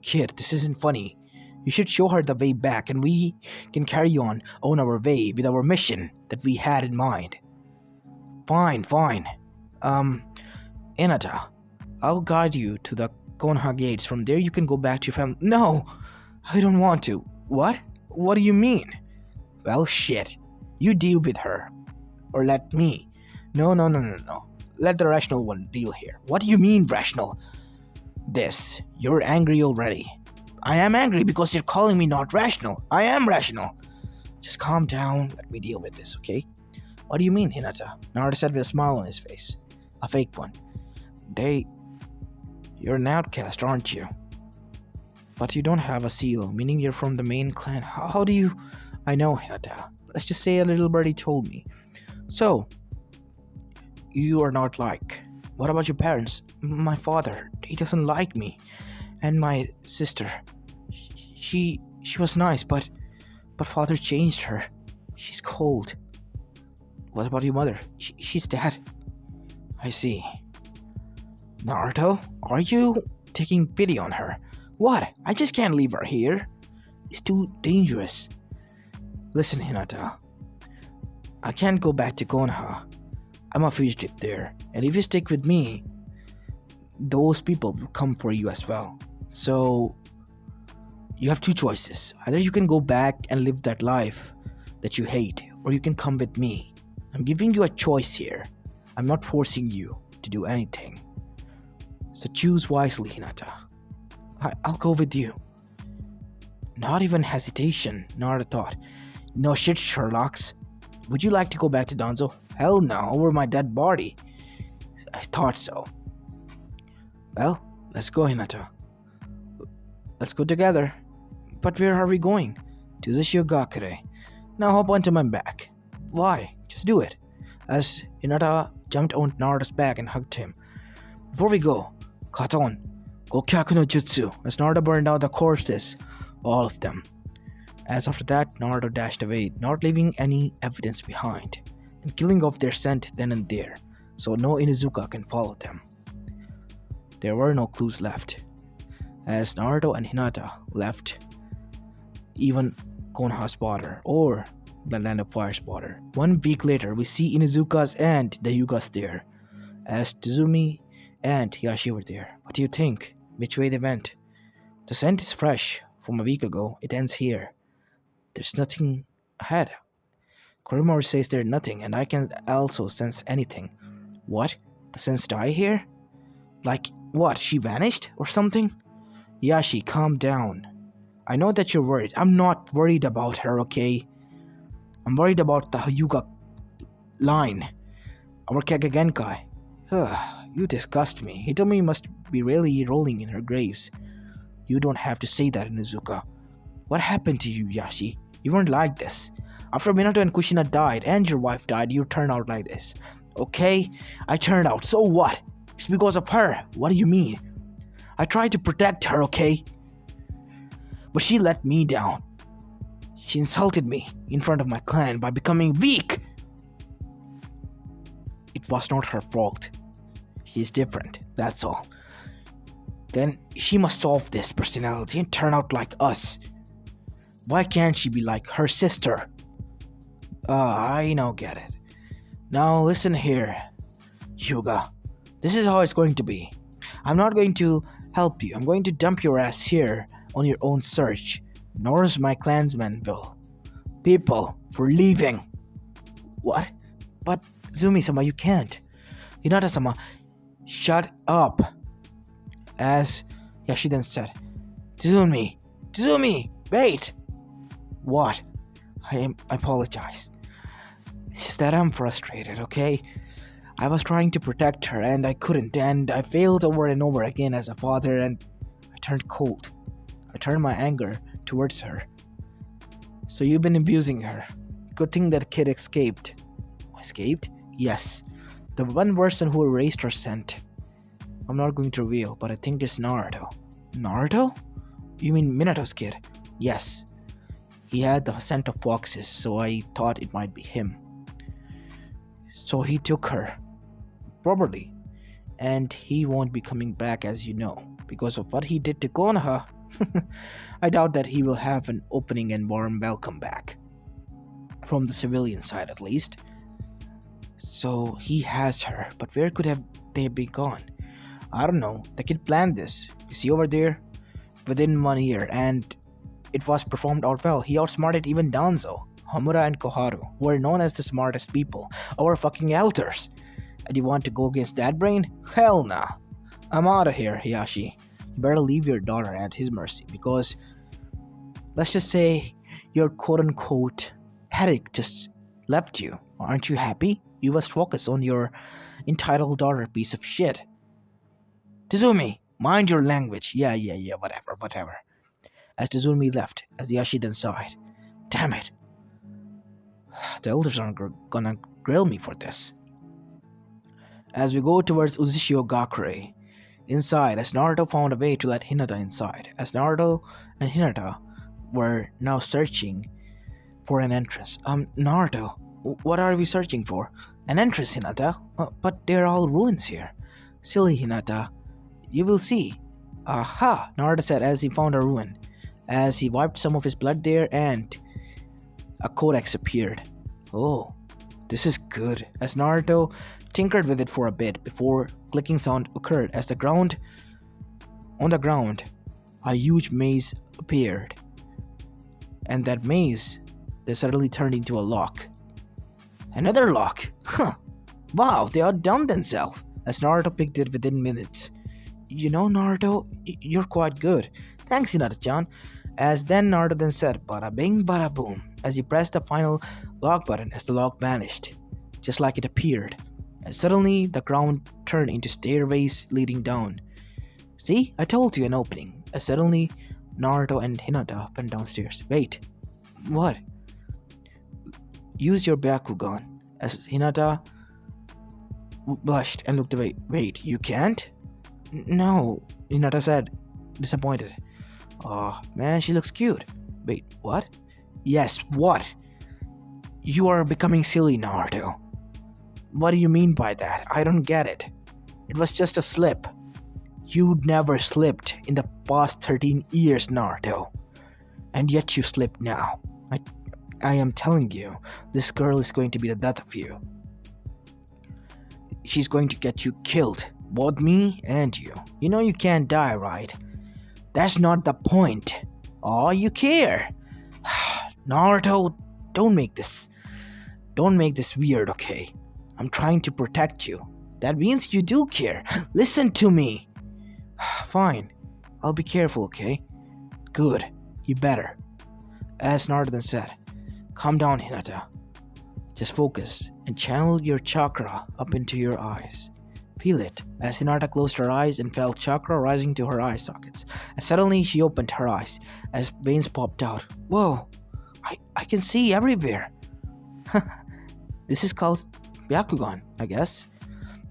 Kid, this isn't funny. You should show her the way back, and we can carry on our way with our mission that we had in mind. Fine. Hinata, I'll guide you to the Konoha gates. From there you can go back to your family. No! I don't want to. What? What do you mean? Well, shit. You deal with her. Or let me. No. Let the rational one deal here. What do you mean, rational? This. You're angry already. I am angry because you're calling me not rational. I am rational. Just calm down. Let me deal with this, okay? What do you mean, Hinata? Naruto said with a smile on his face. A fake one. You're an outcast, aren't you? But you don't have a seal, meaning you're from the main clan. How do you... I know, Hinata. Let's just say a little birdie told me. So, you are not like... What about your parents? My father, he doesn't like me. And my sister, she was nice, but father changed her. She's cold. What about your mother? She's dead. I see. Naruto, are you taking pity on her? What? I just can't leave her here. It's too dangerous. Listen, Hinata. I can't go back to Konoha. I'm a fugitive there. And if you stick with me, those people will come for you as well. So, you have two choices. Either you can go back and live that life that you hate, or you can come with me. I'm giving you a choice here. I'm not forcing you to do anything. So choose wisely, Hinata. I'll go with you. Not even hesitation, Naruto thought. No shit, Sherlocks. Would you like to go back to Danzo? Hell no, over my dead body. I thought so. Well, let's go, Hinata. Let's go together. But where are we going? To the Shiogakure. Now hop onto my back. Why? Just do it. As Hinata jumped on Naruto's back and hugged him. Before we go, Katon, Gokyaku no Jutsu. As Naruto burned out the corpses, all of them. As after that, Naruto dashed away, not leaving any evidence behind, and killing off their scent then and there, so no Inuzuka can follow them. There were no clues left. As Naruto and Hinata left, even Konoha spotter, or the Land of Fire spotter. 1 week later, we see Inuzuka's and the Yugas there, as Tizumi and Higashi were there. What do you think? Which way they went? The scent is fresh from a week ago. It ends here. There's nothing ahead. Korimori says there's nothing, and I can also sense anything. What? The scents die here? Like, what? She vanished? Or something? Yashi, calm down. I know that you're worried. I'm not worried about her, okay? I'm worried about the Hyuga line. Our Kagagenkai. You disgust me. He told me you must be really rolling in her graves. You don't have to say that, Inuzuka. What happened to you, Yashi? You weren't like this. After Minato and Kushina died and your wife died, you turned out like this. Okay? I turned out. So what? It's because of her. What do you mean? I tried to protect her, okay? But she let me down. She insulted me in front of my clan by becoming weak. It was not her fault. She's different, that's all. Then she must solve this personality and turn out like us. Why can't she be like her sister? I now get it. Now listen here, Yuga. This is how it's going to be. I'm not going to help you. I'm going to dump your ass here on your own search. Nor is my clansmen will. People, for leaving. What? But Zumi-sama, you can't. Hinata-sama, shut up. As Yashi then said, Tizumi, wait. What? I apologize. It's just that I'm frustrated, okay? I was trying to protect her and I couldn't, and I failed over and over again as a father, and I turned cold. I turned my anger towards her. So you've been abusing her. Good thing that kid escaped. Escaped? Yes. The one person who erased her scent. I'm not going to reveal, but I think it's Naruto. Naruto? You mean Minato's kid? Yes. He had the scent of foxes, so I thought it might be him. So he took her. Probably. And he won't be coming back, as you know, because of what he did to Konoha. I doubt that he will have an opening and warm welcome back. From the civilian side, at least. So he has her, but where could have they be gone? I don't know. The kid planned this. You see over there? Within 1 year, and it was performed out well. He outsmarted even Danzo, Hamura, and Koharu, who are known as the smartest people, our fucking elders. And you want to go against that brain? Hell nah. I'm out of here, Hiyashi. You better leave your daughter at his mercy, because let's just say your quote-unquote headache just left you. Aren't you happy? You must focus on your entitled daughter, piece of shit. Tizumi, mind your language. Yeah, whatever. As Tizumi left, as Yashi then sighed. Damn it. The elders aren't gonna grill me for this. As we go towards Uzishio Gakure, inside, as Naruto found a way to let Hinata inside, as Naruto and Hinata were now searching for an entrance. Naruto, what are we searching for? An entrance, Hinata? But they're all ruins here. Silly Hinata. You will see. Aha, Naruto said as he found a ruin. As he wiped some of his blood there, and a codex appeared. Oh, this is good. As Naruto tinkered with it for a bit before clicking sound occurred as on the ground, a huge maze appeared. And that maze, they suddenly turned into a lock. Another lock? Huh. Wow, they outdone themselves. As Naruto picked it within minutes. You know, Naruto, you're quite good. Thanks, Hinata-chan. As then Naruto then said, bada bing, bada boom, as he pressed the final lock button as the lock vanished, just like it appeared. And suddenly, the ground turned into stairways leading down. See, I told you an opening. As suddenly, Naruto and Hinata went downstairs. Wait, what? Use your Byakugan. As Hinata blushed and looked away. Wait, you can't? No, Hinata said, disappointed. Oh, man, she looks cute. Wait, what? Yes, what? You are becoming silly, Naruto. What do you mean by that? I don't get it. It was just a slip. You never slipped in the past 13 years, Naruto. And yet you slipped now. I am telling you, this girl is going to be the death of you. She's going to get you killed. Both me and you. You know you can't die, right? That's not the point. Oh, you care. Naruto, don't make this weird, okay? I'm trying to protect you. That means you do care. Listen to me. Fine. I'll be careful, okay? Good. You better. As Naruto then said, calm down, Hinata. Just focus and channel your chakra up into your eyes. Feel it, as Hinata closed her eyes and felt chakra rising to her eye sockets. And suddenly she opened her eyes, as veins popped out. Whoa, I can see everywhere. This is called Byakugan, I guess.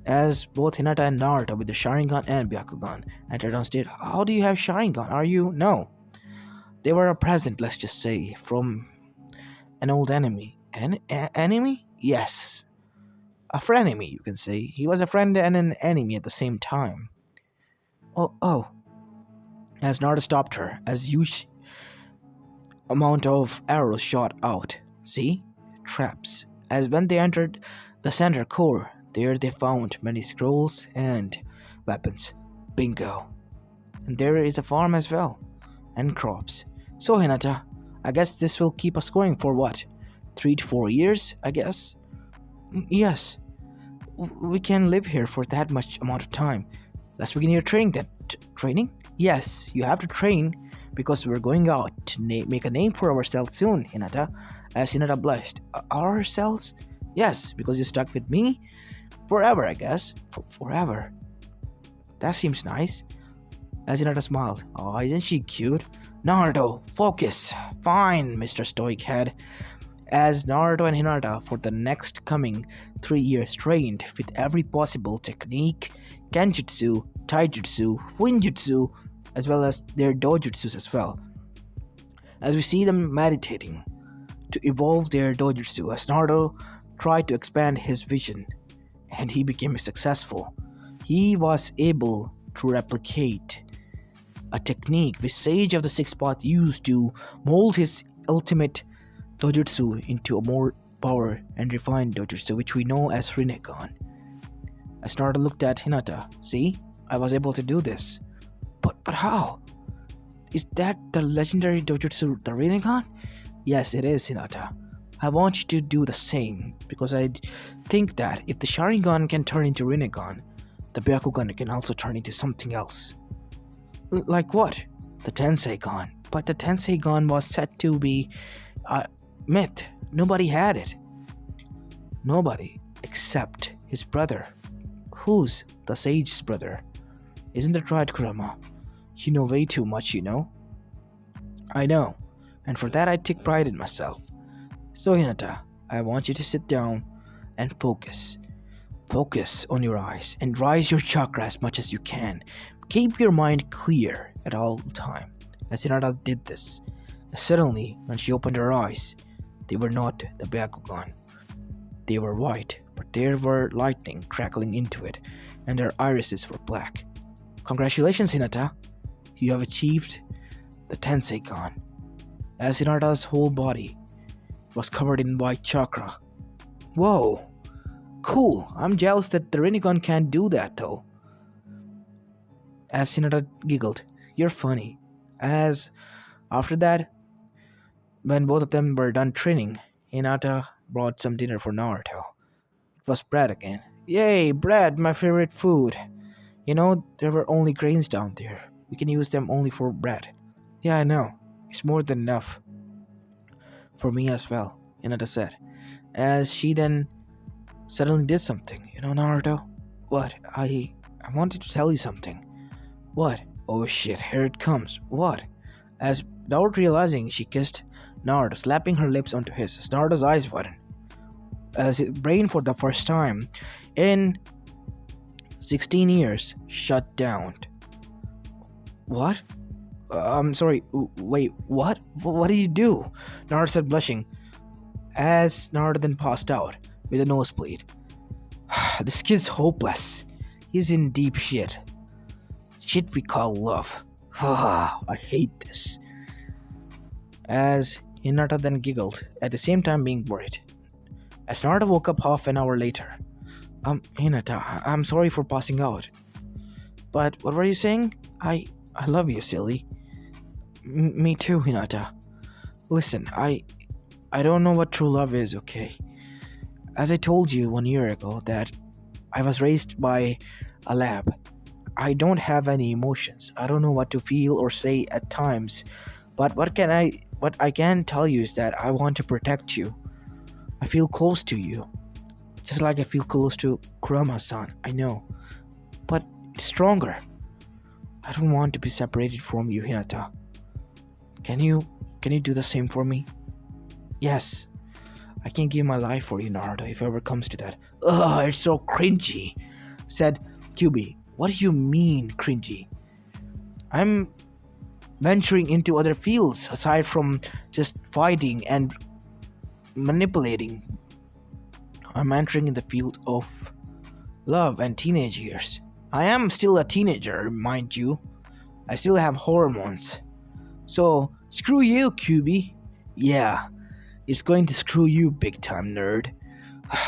As both Hinata and Naruto with the Sharingan and Byakugan entered on stage. How do you have Sharingan? Are you? No. They were a present, let's just say, from an old enemy. An enemy? Yes. A frenemy, you can say. He was a friend and an enemy at the same time. Oh. As Naruto stopped her, as amount of arrows shot out. See? Traps. As when they entered the center core, there they found many scrolls and weapons. Bingo. And there is a farm as well. And crops. So, Hinata, I guess this will keep us going for what? 3 to 4 years, I guess? Yes. We can live here for that much amount of time. Let's begin your training then. Training? Yes, you have to train because we're going out to make a name for ourselves soon, Hinata. As Hinata blushed. Ourselves? Yes, because you stuck with me forever, I guess. Forever. That seems nice. As Hinata smiled. Oh, isn't she cute? Naruto, focus. Fine, Mr. Stoic Head. As Naruto and Hinata for the next coming 3 years trained with every possible technique, Kenjutsu, Taijutsu, Fuinjutsu, as well as their dojutsus as well. As we see them meditating to evolve their dojutsu, as Naruto tried to expand his vision and he became successful, he was able to replicate a technique which Sage of the Sixth Path used to mold his ultimate dojutsu into a more power and refined dojutsu, which we know as Rinnegan. As Naruto looked at Hinata, see, I was able to do this. But how? Is that the legendary dojutsu, the Rinnegan? Yes, it is, Hinata. I want you to do the same, because I think that if the Sharingan can turn into Rinnegan, the Byakugan can also turn into something else. Like what? The Tenseigan. But the Tenseigan was said to be a myth. Nobody had it. Nobody except his brother. Who's the Sage's brother? Isn't that right, Kurama? You know way too much, you know? I know, and for that I take pride in myself. So Hinata, I want you to sit down and focus. Focus on your eyes and raise your chakra as much as you can. Keep your mind clear at all time. As Hinata did this, suddenly when she opened her eyes, they were not the Byakugan. They were white, but there were lightning crackling into it, and their irises were black. Congratulations, Hinata! You have achieved the Tenseigan. As Hinata's whole body was covered in white chakra. Whoa! Cool! I'm jealous that the Rinnegan can't do that though. As Hinata giggled, you're funny. As after that, when both of them were done training, Hinata brought some dinner for Naruto. It was bread again. Yay, bread, my favorite food. You know, there were only grains down there. We can use them only for bread. Yeah, I know. It's more than enough. For me as well, Hinata said. As she then suddenly did something. You know, Naruto? What? I wanted to tell you something. What? Oh shit, here it comes. What? As without realizing, she kissed Naruto, slapping her lips onto his. As Naruto's eyes widened. As his brain for the first time in 16 years shut down. What? I'm sorry. Wait, what? What did you do? Naruto said, blushing, as Naruto then passed out with a nosebleed. This kid's hopeless. He's in deep shit. Shit we call love. I hate this. As Hinata then giggled, at the same time being worried. As Naruto woke up half an hour later. Hinata, I'm sorry for passing out. But what were you saying? I love you, silly. Me too, Hinata. Listen, I don't know what true love is, okay? As I told you 1 year ago that I was raised by a lab. I don't have any emotions. I don't know what to feel or say at times. But what I can tell you is that I want to protect you. I feel close to you. Just like I feel close to Kurama-san, I know. But it's stronger. I don't want to be separated from you, Hinata. Can you do the same for me? Yes. I can give my life for you, Naruto, if it ever comes to that. Ugh, it's so cringy, said QB. What do you mean, cringy? I'm venturing into other fields aside from just fighting and manipulating. I'm entering in the field of love and teenage years. I am still a teenager, mind you. I still have hormones. So, Screw you, QB. Yeah, it's going to screw you big time, nerd.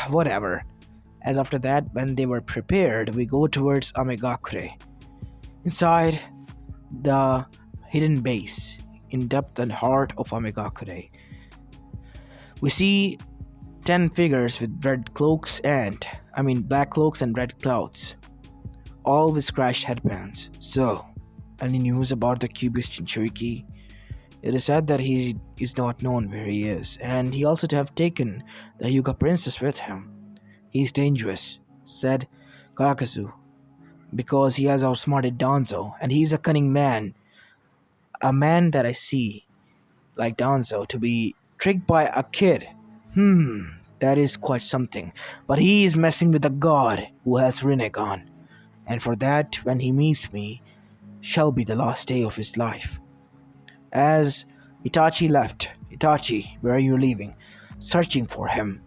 Whatever. As after that, when they were prepared, we go towards Amegakure. Inside the hidden base, in depth and heart of Amegakure, we see 10 figures with black cloaks and red clouds, all with scratched headbands. So, any news about the Cubist Jinchuriki? It is said that he is not known where he is, and he also to have taken the Hyuga princess with him. He is dangerous, said Kakazu, because he has outsmarted Danzo, and he is a cunning man. A man that I see, like Danzo, to be tricked by a kid. That is quite something. But he is messing with a god who has Rinnegan, and for that, when he meets me, shall be the last day of his life. As Itachi left, Itachi, where are you leaving? Searching for him.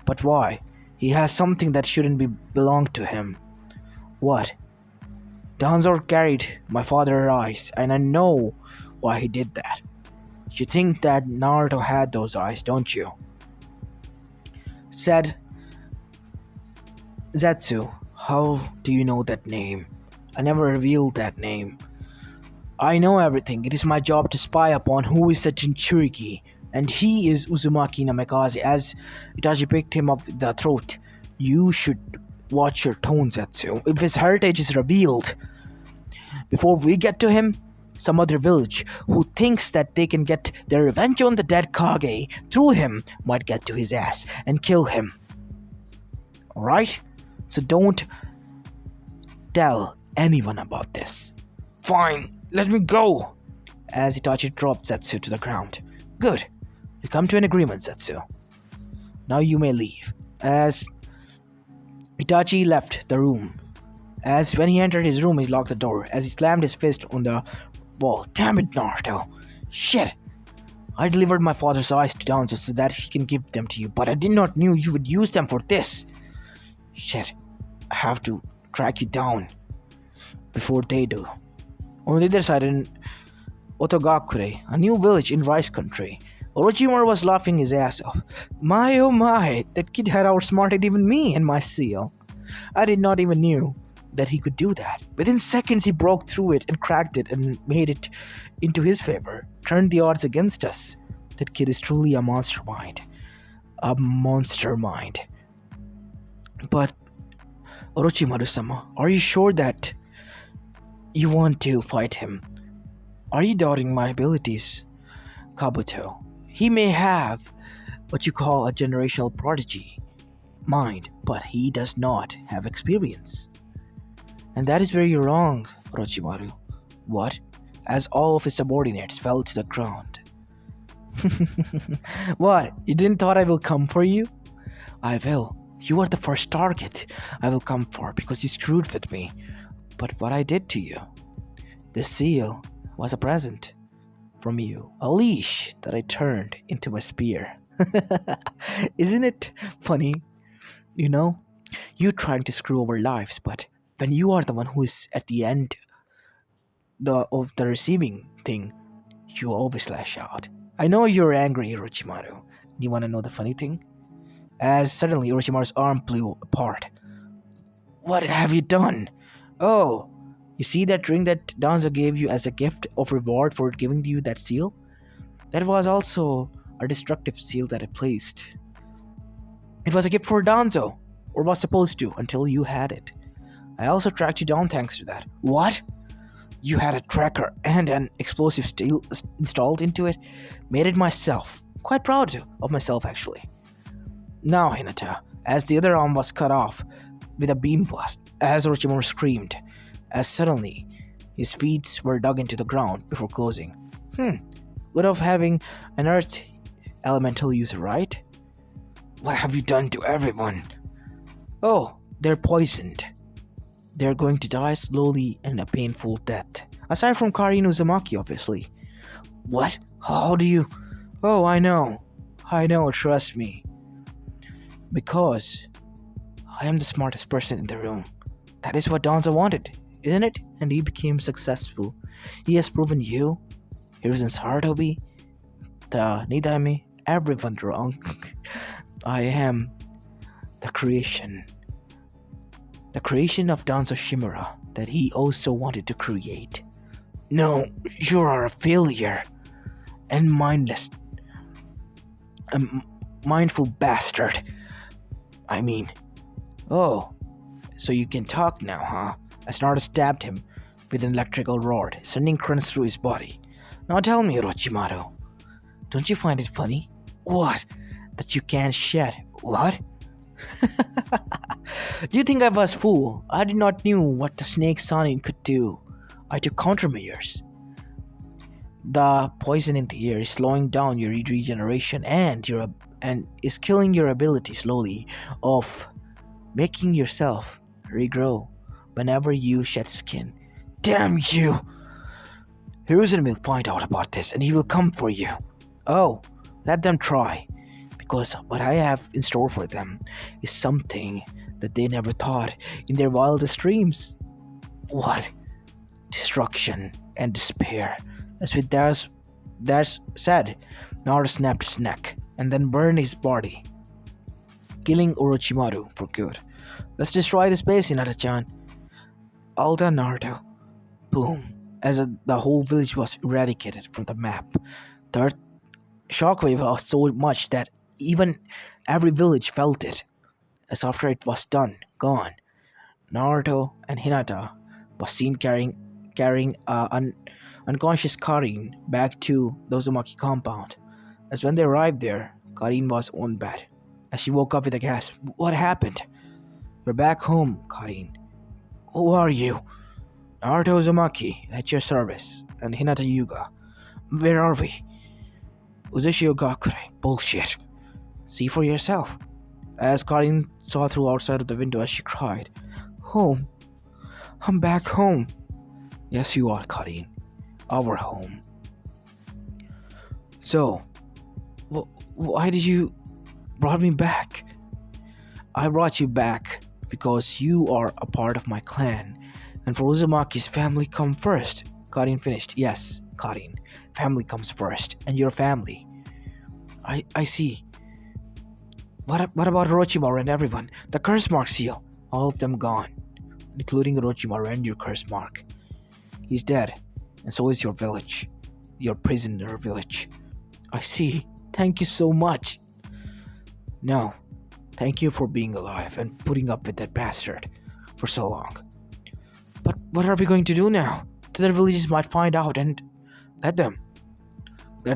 But why? He has something that shouldn't belong to him. What? Danzo carried my father's eyes, and I know why he did that. You think that Naruto had those eyes, don't you? Said Zetsu. How do you know that name? I never revealed that name. I know everything. It is my job to spy upon who is the Jinchuriki, and he is Uzumaki Namikaze. As Itachi picked him up with the throat, you should watch your tone, Zetsu. If his heritage is revealed before we get to him, some other village who thinks that they can get their revenge on the dead Kage through him might get to his ass and kill him. Alright? So don't tell anyone about this. Fine, let me go! As Itachi dropped Zetsu to the ground. Good. We come to an agreement, Zetsu. Now you may leave. As Itachi left the room. As when he entered his room, he locked the door. As he slammed his fist on the wall. Damn it, Naruto. Shit. I delivered my father's eyes to Danzo so that he can give them to you, but I did not know you would use them for this. Shit. I have to track you down before they do. On the other side, in Otogakure, a new village in Rice Country, Orochimaru was laughing his ass off. My oh my, that kid had outsmarted even me and my seal. I did not even knew that he could do that. Within seconds, he broke through it and cracked it and made it into his favor, turned the odds against us. That kid is truly a monster mind. A monster mind. But, Orochimaru-sama, are you sure that you want to fight him? Are you doubting my abilities? Kabuto, he may have what you call a generational prodigy mind, but he does not have experience. And that is very wrong, Orochimaru. What? As all of his subordinates fell to the ground. What? You didn't thought I will come for you? I will. You are the first target I will come for because you screwed with me. But what I did to you? This seal was a present from you. A leash that I turned into a spear. Isn't it funny? You know, you trying to screw our lives, but when you are the one who is at the end of the receiving thing, you always lash out. I know you're angry, Orochimaru. You want to know the funny thing? As suddenly Orochimaru's arm blew apart. What have you done? Oh, you see that ring that Danzo gave you as a gift of reward for giving you that seal? That was also a destructive seal that I placed. It was a gift for Danzo, or was supposed to, until you had it. I also tracked you down thanks to that. What? You had a tracker and an explosive steel installed into it? Made it myself. Quite proud of myself, actually. Now, Hinata, as the other arm was cut off with a beam blast, as Orochimaru screamed, as suddenly his feet were dug into the ground before closing. Good of having an earth elemental user, right? What have you done to everyone? Oh, they're poisoned. They're going to die slowly and a painful death. Aside from Kari and Uzumaki, obviously. What? How do you... Oh, I know, trust me. Because I am the smartest person in the room. That is what Danzo wanted, isn't it? And he became successful. He has proven you, Hiruzen's Harutobi, the Nidame, everyone wrong. I am the creation. The creation of Danzo Shimura that he also wanted to create. No, you are a failure. And mindless. A mindful bastard. I mean. Oh, so you can talk now, huh? As Naruto stabbed him with an electrical rod, sending currents through his body. Now tell me, Orochimaru, don't you find it funny? What? That you can't shed? What? Do you think I was fool? I did not knew what the snake Sanin could do. I took countermeasures. The poison in the air is slowing down your regeneration and is killing your ability slowly of making yourself regrow whenever you shed skin. Damn you! Hiruzen will find out about this and he will come for you. Oh, let them try, because what I have in store for them is something that they never thought in their wildest dreams. What? Destruction and despair. As with that's said, Naruto snapped his neck and then burned his body, killing Orochimaru for good. Let's destroy this base, Hinata-chan. All done, Naruto. Boom. As the whole village was eradicated from the map. The earth shockwave was so much that even every village felt it. As after it was gone, Naruto and Hinata was seen carrying unconscious Karin back to the Uzumaki compound. As when they arrived there, Karin was on bed. As she woke up with a gasp, "What happened?" "We're back home, Karin." "Who are you?" "Naruto Uzumaki, at your service, and Hinata Yuga." "Where are we?" "Uzushio Gakure." "Bullshit." "See for yourself." As Karin saw through outside of the window as she cried, "Home. I'm back home." "Yes, you are, Karin. Our home." "So, why did you brought me back?" "I brought you back because you are a part of my clan, and for Uzumaki's family come first." Karin finished. "Yes, Karin, family comes first, and your family." I see. What about Orochimaru and everyone? The curse mark seal. All of them gone, including Orochimaru and your curse mark. He's dead, and so is your village. Your prisoner village. I see. Thank you so much. No, thank you for being alive and putting up with that bastard for so long. But what are we going to do now? The other villages might find out and let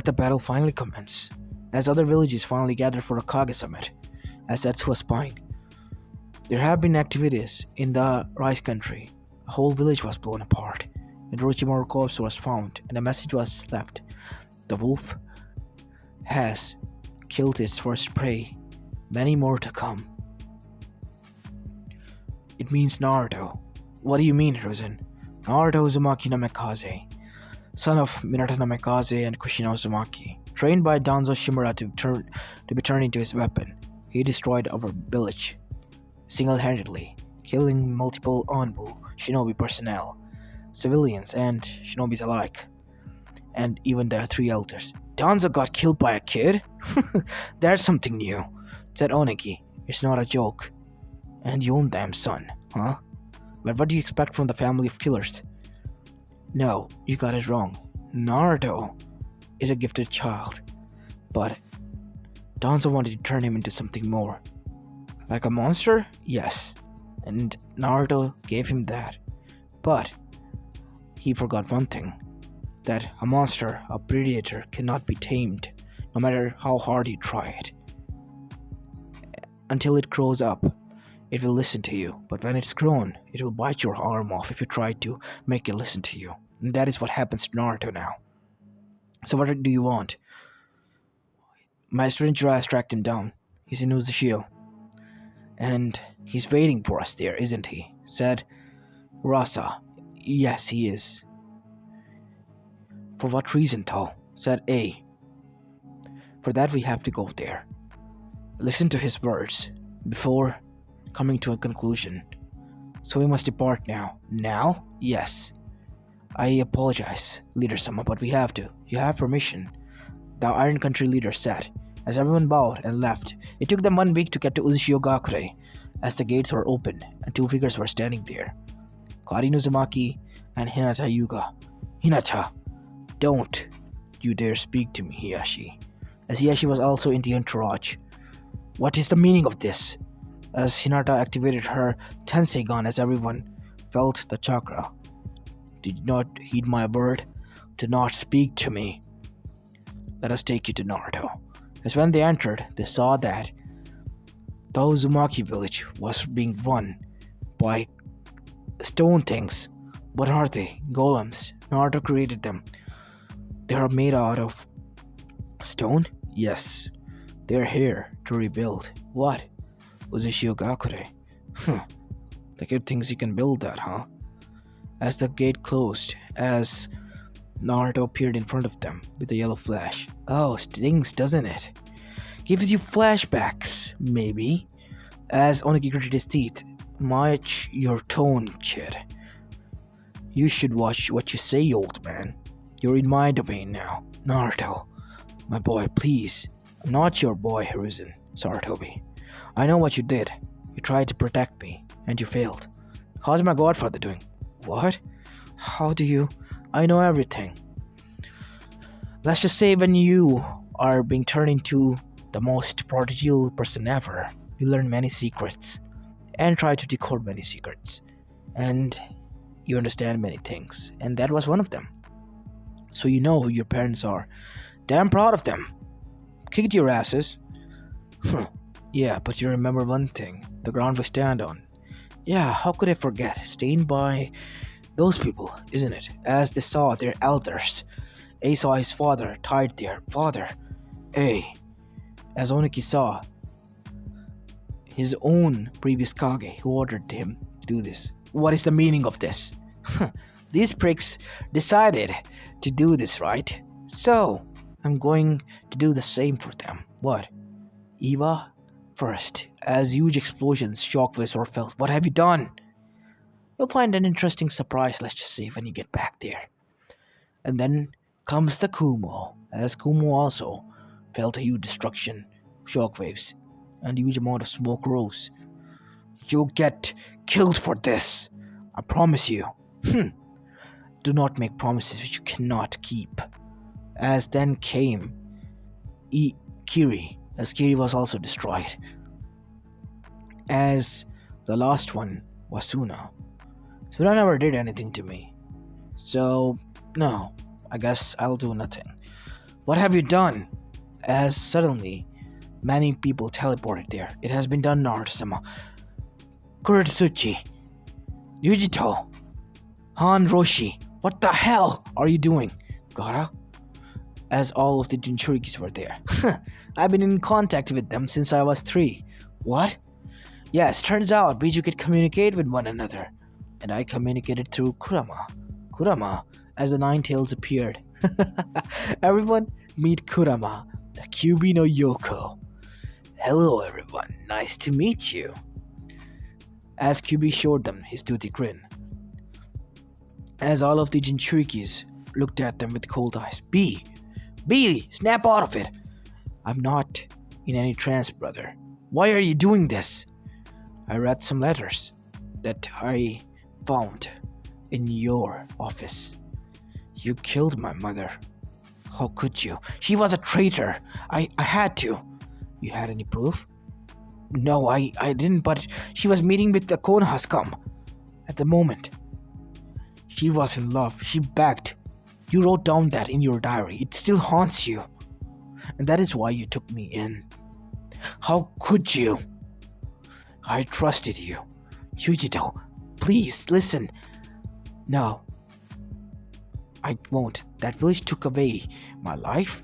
the battle finally commence. As other villages finally gather for a Kage summit, as that's who was spying. There have been activities in the rice country. A whole village was blown apart, and Orochimaru's corpse was found, and a message was left. The wolf has killed its first prey. Many more to come. It means Naruto. What do you mean, Hiruzen? Naruto Uzumaki Namikaze, son of Minato Namikaze and Kushina Uzumaki, trained by Danzo Shimura to be turned into his weapon. He destroyed our village single-handedly, killing multiple Anbu shinobi personnel, civilians and shinobis alike, and even the three elders. Danzo got killed by a kid? That's something new, said Oniki. It's not a joke. And your own damn son, huh? But what do you expect from the family of killers? No, you got it wrong. Naruto is a gifted child, but Danzo wanted to turn him into something more. Like a monster? Yes. And Naruto gave him that. But he forgot one thing. That a monster, a predator, cannot be tamed, no matter how hard you try it. Until it grows up, it will listen to you. But when it's grown, it will bite your arm off if you try to make it listen to you. And that is what happens to Naruto now. So what do you want? Master Jinchuriki tracked him down. He's in Uzushio. And he's waiting for us there, isn't he? Said Rasa. Yes, he is. For what reason, though? Said A. For that we have to go there. Listen to his words before coming to a conclusion. So we must depart now. Now? Yes. I apologize, Leader-sama, but we have to. You have permission, the Iron Country leader said. As everyone bowed and left, it took them 1 week to get to Uchiha as the gates were opened and two figures were standing there. Kari Uzumaki and Hinata Yuga. Hinata, don't you dare speak to me, Hiyashi. As Hiyashi was also in the entourage. What is the meaning of this? As Hinata activated her Tensei gun as everyone felt the chakra. Did not heed my word? Do not speak to me. Let us take you to Naruto. As when they entered, they saw that the Uzumaki village was being run by stone things. What are they? Golems. Naruto created them. They are made out of stone? Yes. They are here to rebuild. What? Uchiha. The kid thinks he can build that, huh? As the gate closed, as Naruto appeared in front of them with a yellow flash. Oh, stings, doesn't it? Gives you flashbacks, maybe. As Onigi gritted his teeth. Watch your tone, kid. You should watch what you say, old man. You're in my domain now. Naruto. My boy, please. I'm not your boy, Hiruzen, Sarutobi. I know what you did. You tried to protect me, and you failed. How's my godfather doing? What? How do you? I know everything. Let's just say when you are being turned into the most prodigal person ever, you learn many secrets and try to decode many secrets, and you understand many things, and that was one of them. So you know who your parents are. Damn proud of them. Kicked your asses. Yeah, but you remember one thing, the ground we stand on. Yeah, how could I forget? Stained by those people, isn't it? As they saw their elders. A saw his father tied there. Father. A. As Oniki saw his own previous Kage who ordered him to do this. What is the meaning of this? These pricks decided to do this, right? So, I'm going to do the same for them. What? Eva? First, as huge explosions, shockwaves were felt. What have you done? You'll find an interesting surprise, let's just say, when you get back there. And then comes the Kumo, as Kumo also felt a huge destruction, shockwaves, and a huge amount of smoke rose. You'll get killed for this. I promise you. Do not make promises which you cannot keep. As then came Kiri, as Kiri was also destroyed. As the last one was Suna. Suna never did anything to me. So, no, I guess I'll do nothing. What have you done? As suddenly, many people teleported there. It has been done, Naruto-sama. Kuretsuchi, Yujito, Han Roshi, what the hell are you doing? Gaara? As all of the Jinchurikis were there. I've been in contact with them since I was 3. What? Yes, turns out Biju could communicate with one another. And I communicated through Kurama. Kurama, as the Nine Tails appeared. Everyone, meet Kurama, the Kyuubi no Yoko. Hello everyone, nice to meet you. As Kyuubi showed them his toothy grin. As all of the Jinchurikis looked at them with cold eyes. B, snap out of it. I'm not in any trance, brother. Why are you doing this? I read some letters that I found in your office. You killed my mother. How could you? She was a traitor. I had to. You had any proof? No, I didn't, but she was meeting with the Konoha scum at the moment. She was in love. She begged. You wrote down that in your diary. It still haunts you. And that is why you took me in. How could you? I trusted you. Yujito, please listen. No, I won't. That village took away my life,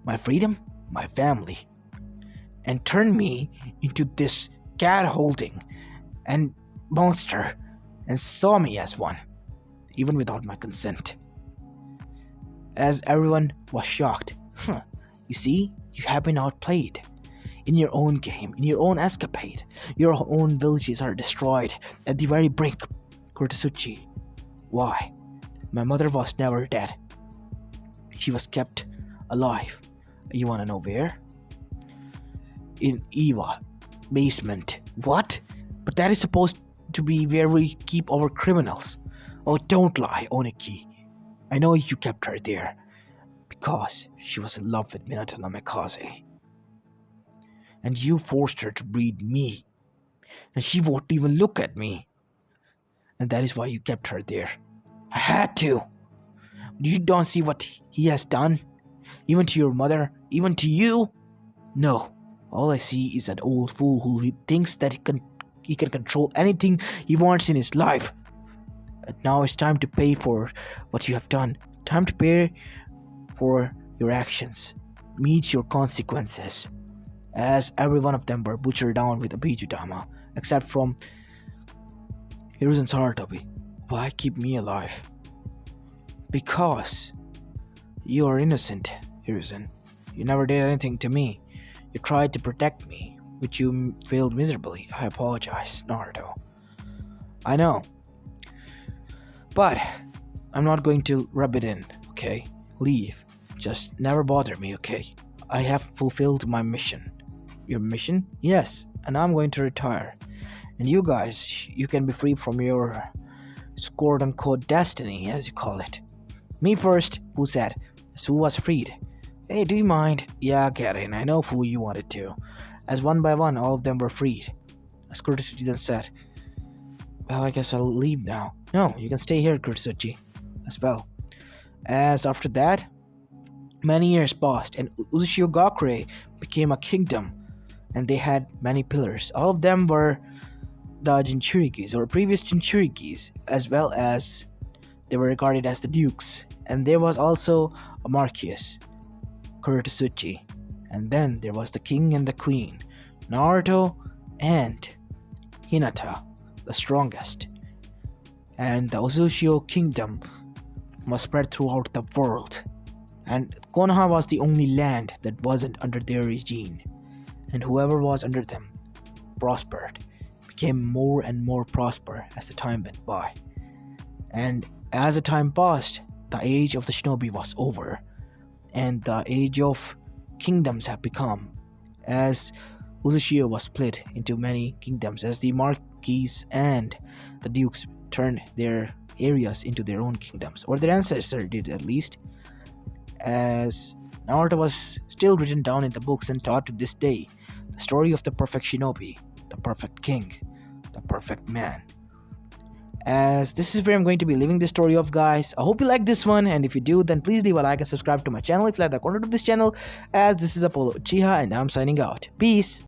my freedom, my family, and turned me into this cat holding and monster and saw me as one, even without my consent. As everyone was shocked. You see, you have been outplayed. In your own game, in your own escapade, your own villages are destroyed at the very brink. Kuretsuchi, why? My mother was never dead. She was kept alive. You wanna know where? In Eva basement. What? But that is supposed to be where we keep our criminals. Oh, don't lie, Oniki. I know you kept her there because she was in love with Minato Namikaze. And you forced her to breed me. And she won't even look at me. And that is why you kept her there. I had to. You don't see what he has done? Even to your mother? Even to you? No. All I see is an old fool who thinks that he can control anything he wants in his life. And now it's time to pay for what you have done. Time to pay for your actions. Meet your consequences. As every one of them were butchered down with a Bijudama, except from Hiruzen Sarutobi. Why keep me alive? Because you are innocent, Hiruzen. You never did anything to me. You tried to protect me, which you failed miserably. I apologize, Naruto. I know. But I'm not going to rub it in, okay? Leave. Just never bother me, okay? I have fulfilled my mission. Your mission? Yes, and I'm going to retire. And you guys, you can be free from your quote-unquote destiny, as you call it. Me first, who said? Who was freed? Hey, do you mind? Yeah, Karen, I know who you wanted to. As one by one, all of them were freed. As Kurtsuchi then said, well, I guess I'll leave now. No, you can stay here, Kurtsuchi, as well. As after that, many years passed, and Uchiha became a kingdom, and they had many pillars. All of them were the Jinchurikis, or previous Jinchurikis, as well as they were regarded as the dukes. And there was also a Marquis, Kurtsuchi, and then there was the king and the queen, Naruto and Hinata, the strongest. And the Uchiha kingdom was spread throughout the world, and Konoha was the only land that wasn't under their regime, and whoever was under them prospered, became more and more prosperous as the time went by. And as the time passed, the age of the shinobi was over, and the age of kingdoms have become, as Uchiha was split into many kingdoms, as the marquis and the dukes turned their areas into their own kingdoms, or their ancestors did at least, as Naruto was still written down in the books and taught to this day, the story of the perfect shinobi, the perfect king, the perfect man. As this is where I'm going to be leaving this story off, guys. I hope you like this one, and if you do, then please leave a like and subscribe to my channel if you like the content of this channel, as this is Apollo Uchiha and I'm signing out. Peace.